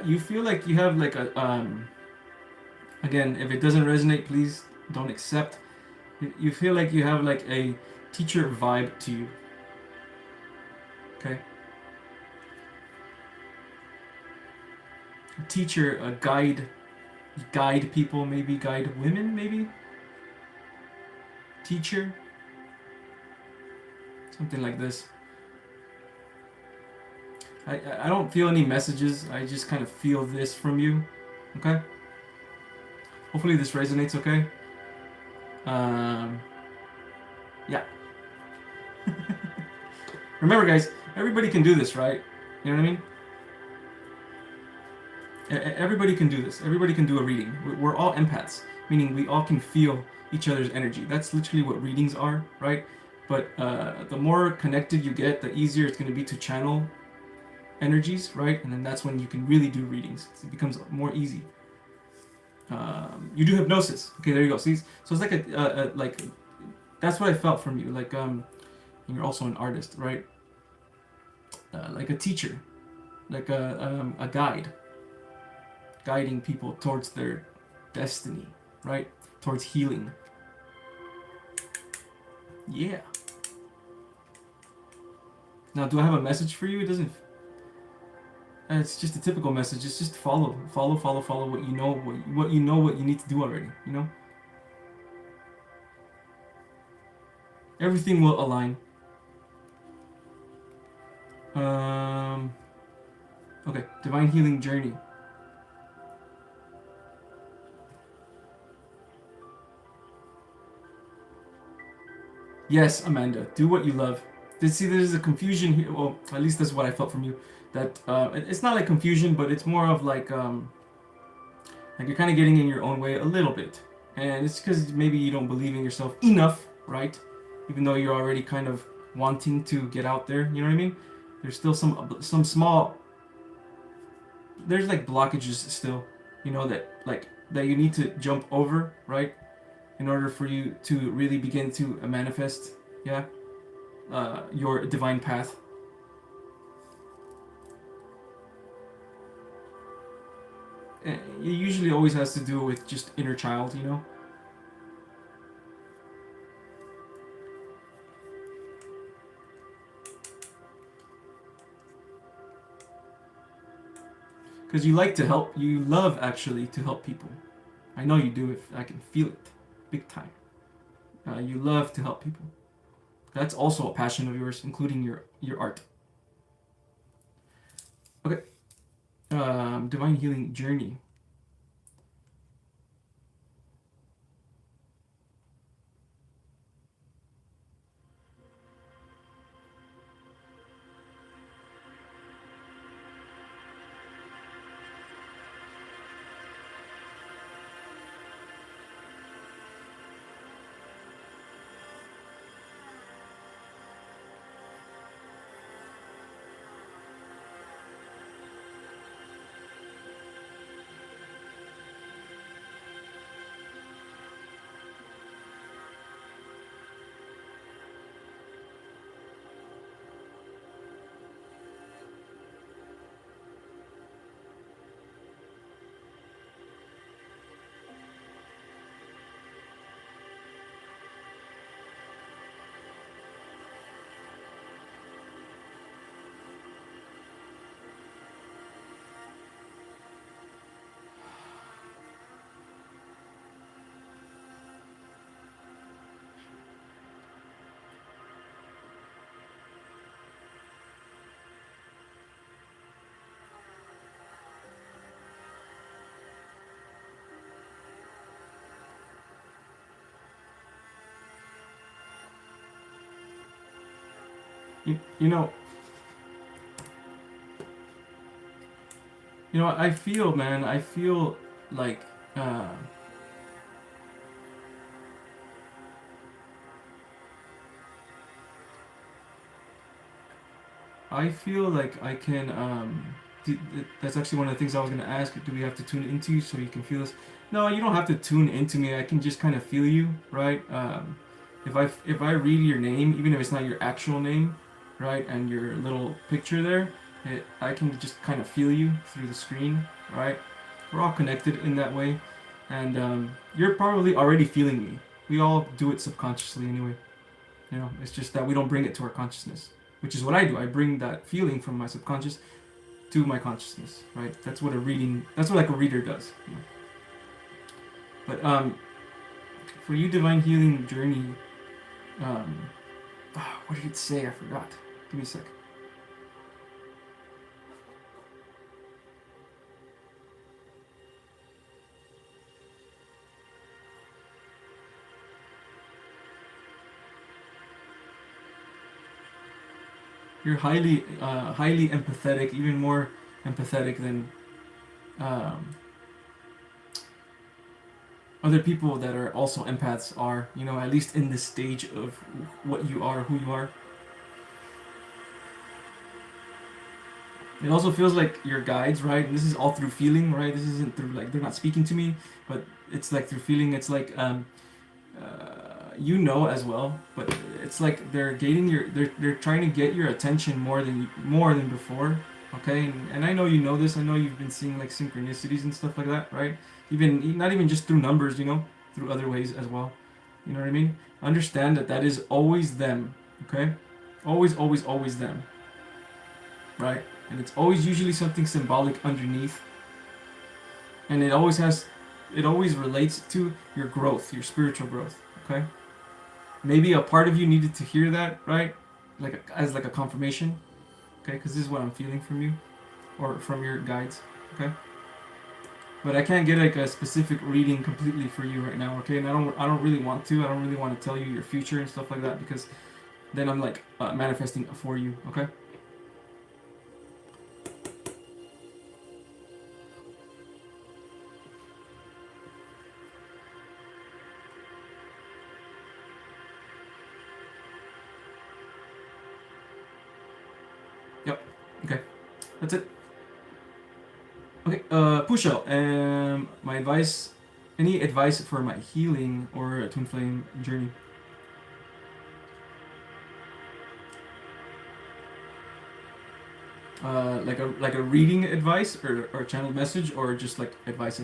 You feel like you have like a again, if it doesn't resonate, please don't accept. You feel like you have like a teacher vibe to you. Okay? A teacher, a guide people, maybe guide women, maybe. Teacher, something like this. I don't feel any messages. I just kind of feel this from you. Okay? Hopefully this resonates, okay? Yeah. Remember, guys, everybody can do this, right? You know what I mean? Everybody can do this. Everybody can do a reading. We're all empaths, meaning we all can feel each other's energy. That's literally what readings are, right? But the more connected you get, the easier it's going to be to channel energies, right? And then that's when you can really do readings. It becomes more easy. You do hypnosis. Okay, there you go. See, so it's like a like that's what I felt from you. Like you're also an artist, right? Like a teacher, like a guide, guiding people towards their destiny, right? Towards healing. Yeah. Now, do I have a message for you? It doesn't. It's just a typical message. It's just follow what you know, what you know, what you need to do already. You know. Everything will align. Okay, divine healing journey. Yes, Amanda, do what you love. See, there's a confusion here. Well, at least that's what I felt from you. That it's not like confusion, but it's more of like you're kind of getting in your own way a little bit, and it's because maybe you don't believe in yourself enough, right? Even though you're already kind of wanting to get out there, you know what I mean? There's still some small. There's like blockages still, you know that you need to jump over, right? In order for you to really begin to manifest, yeah, your divine path. It usually always has to do with just inner child, you know. Because you like to help, you love actually to help people. I know you do. If I can feel it, big time. You love to help people. That's also a passion of yours, including your art. Okay. Divine healing journey. you know, I feel, man, I feel like, uh, I feel like I can. That's actually one of the things I was gonna ask. Do we have to tune into you so you can feel us? No, you don't have to tune into me. I can just kind of feel you, right? If I read your name, even if it's not your actual name, right, and your little picture there, I can just kind of feel you through the screen, right? We're all connected in that way, and you're probably already feeling me. We all do it subconsciously anyway. It's just that we don't bring it to our consciousness, which is what I do. I bring that feeling from my subconscious to my consciousness, right? That's what like a reader does. But for you, divine healing journey, um, what did it say? I forgot. Give me a sec. You're highly empathetic, even more empathetic than um, other people that are also empaths are. At least in this stage of what you are, who you are. It also feels like your guides, right? And this is all through feeling, right? This isn't through like they're not speaking to me, but it's like through feeling. It's like as well, but it's like they're trying to get your attention more than before. Okay, and I know you know this. I know you've been seeing like synchronicities and stuff like that, right? Even not even just through numbers, through other ways as well. You know what I mean? Understand that is always them. Okay, always, always, always them. Right, and it's always usually something symbolic underneath, and it always relates to your growth, your spiritual growth. Okay. Maybe a part of you needed to hear that, right? As like a confirmation, okay? Because this is what I'm feeling from you, or from your guides, okay? But I can't get like a specific reading completely for you right now, okay? And I don't really want to. I don't really want to tell you your future and stuff like that because then I'm like manifesting for you, okay? Yep. Okay. That's it. Okay, Pusho, my advice, any advice for my healing or twin flame journey? Like a reading advice or channeled message or just like advice.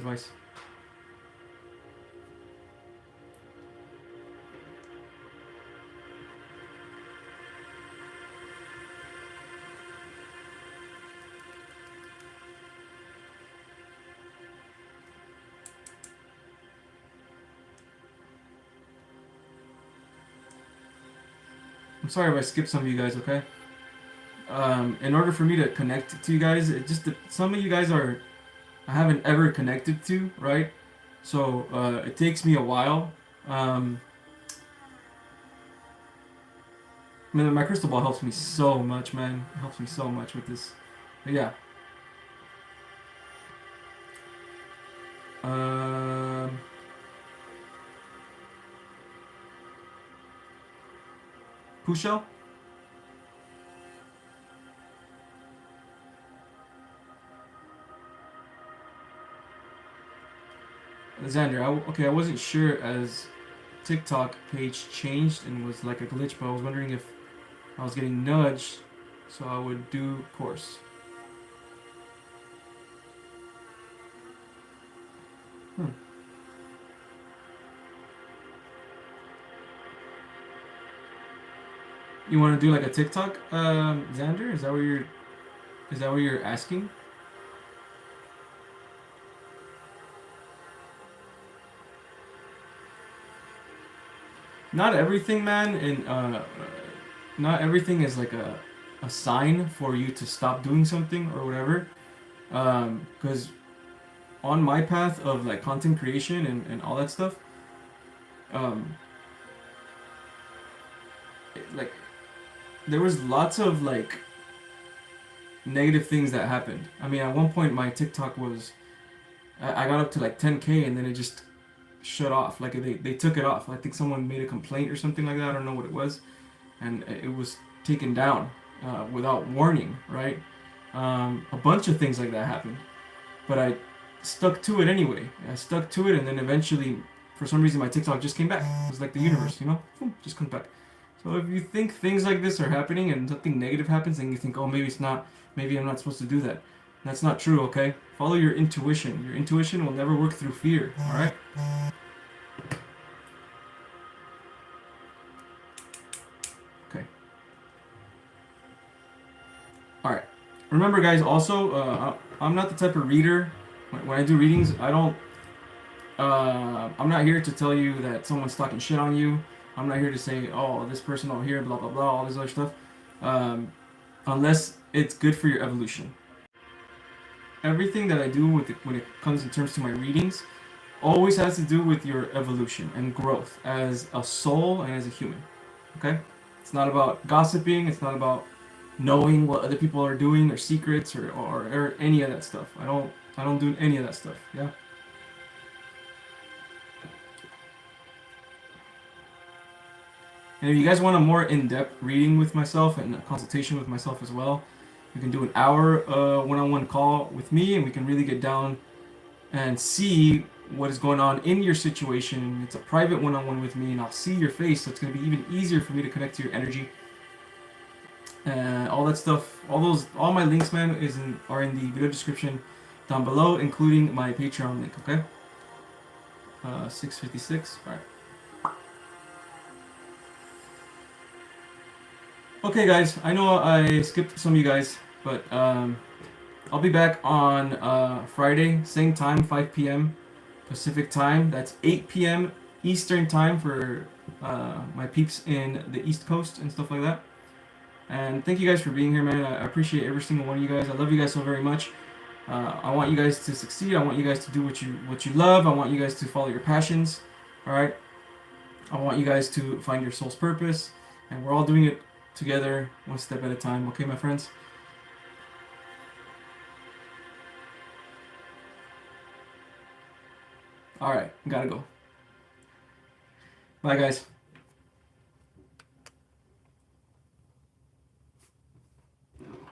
I'm sorry if I skipped some of you guys, okay? In order for me to connect to you guys, some of you guys I haven't ever connected to, right? So it takes me a while. Man, my crystal ball helps me so much, man. It helps me so much with this. But yeah. Um, Pusho? Xander, okay, I wasn't sure as TikTok page changed and was like a glitch, but I was wondering if I was getting nudged, so I would do course. Hmm. You want to do like a TikTok, Xander? Is that what you're asking? Not everything, man, and not everything is like a sign for you to stop doing something or whatever. Because on my path of like content creation and all that stuff, um, like there was lots of like negative things that happened. I mean, at one point my TikTok was I got up to like 10K and then it just shut off. Like they took it off. I think someone made a complaint or something like that. I don't know what it was, and it was taken down without warning. Right? A bunch of things like that happened, but I stuck to it anyway. I stuck to it, and then eventually, for some reason, my TikTok just came back. It was like the universe, you know, boom, just comes back. So if you think things like this are happening and something negative happens, and you think, oh, maybe it's not, maybe I'm not supposed to do that. That's not true, okay? Follow your intuition. Your intuition will never work through fear, alright? Okay. Alright. Remember, guys, also, I'm not the type of reader. When I do readings, I don't. I'm not here to tell you that someone's talking shit on you. I'm not here to say, oh, this person over here, blah, blah, blah, all this other stuff. Unless it's good for your evolution. Everything that I do when it comes in terms to my readings always has to do with your evolution and growth as a soul and as a human. Okay? It's not about gossiping. It's not about knowing what other people are doing, their secrets, or any of that stuff. I don't do any of that stuff. Yeah. And if you guys want a more in-depth reading with myself and a consultation with myself as well, you can do an hour one-on-one call with me, and we can really get down and see what is going on in your situation. It's a private one-on-one with me, and I'll see your face, so it's going to be even easier for me to connect to your energy. And all that stuff, all my links, man, are in the video description down below, including my Patreon link. Okay. 6:56. All right. Okay, guys, I know I skipped some of you guys, but I'll be back on Friday, same time, 5 p.m. Pacific time. That's 8 p.m. Eastern time for my peeps in the East Coast and stuff like that. And thank you guys for being here, man. I appreciate every single one of you guys. I love you guys so very much. I want you guys to succeed. I want you guys to do what you love. I want you guys to follow your passions. All right. I want you guys to find your soul's purpose, and we're all doing it together, one step at a time. Okay, my friends? Alright, gotta go. Bye, guys.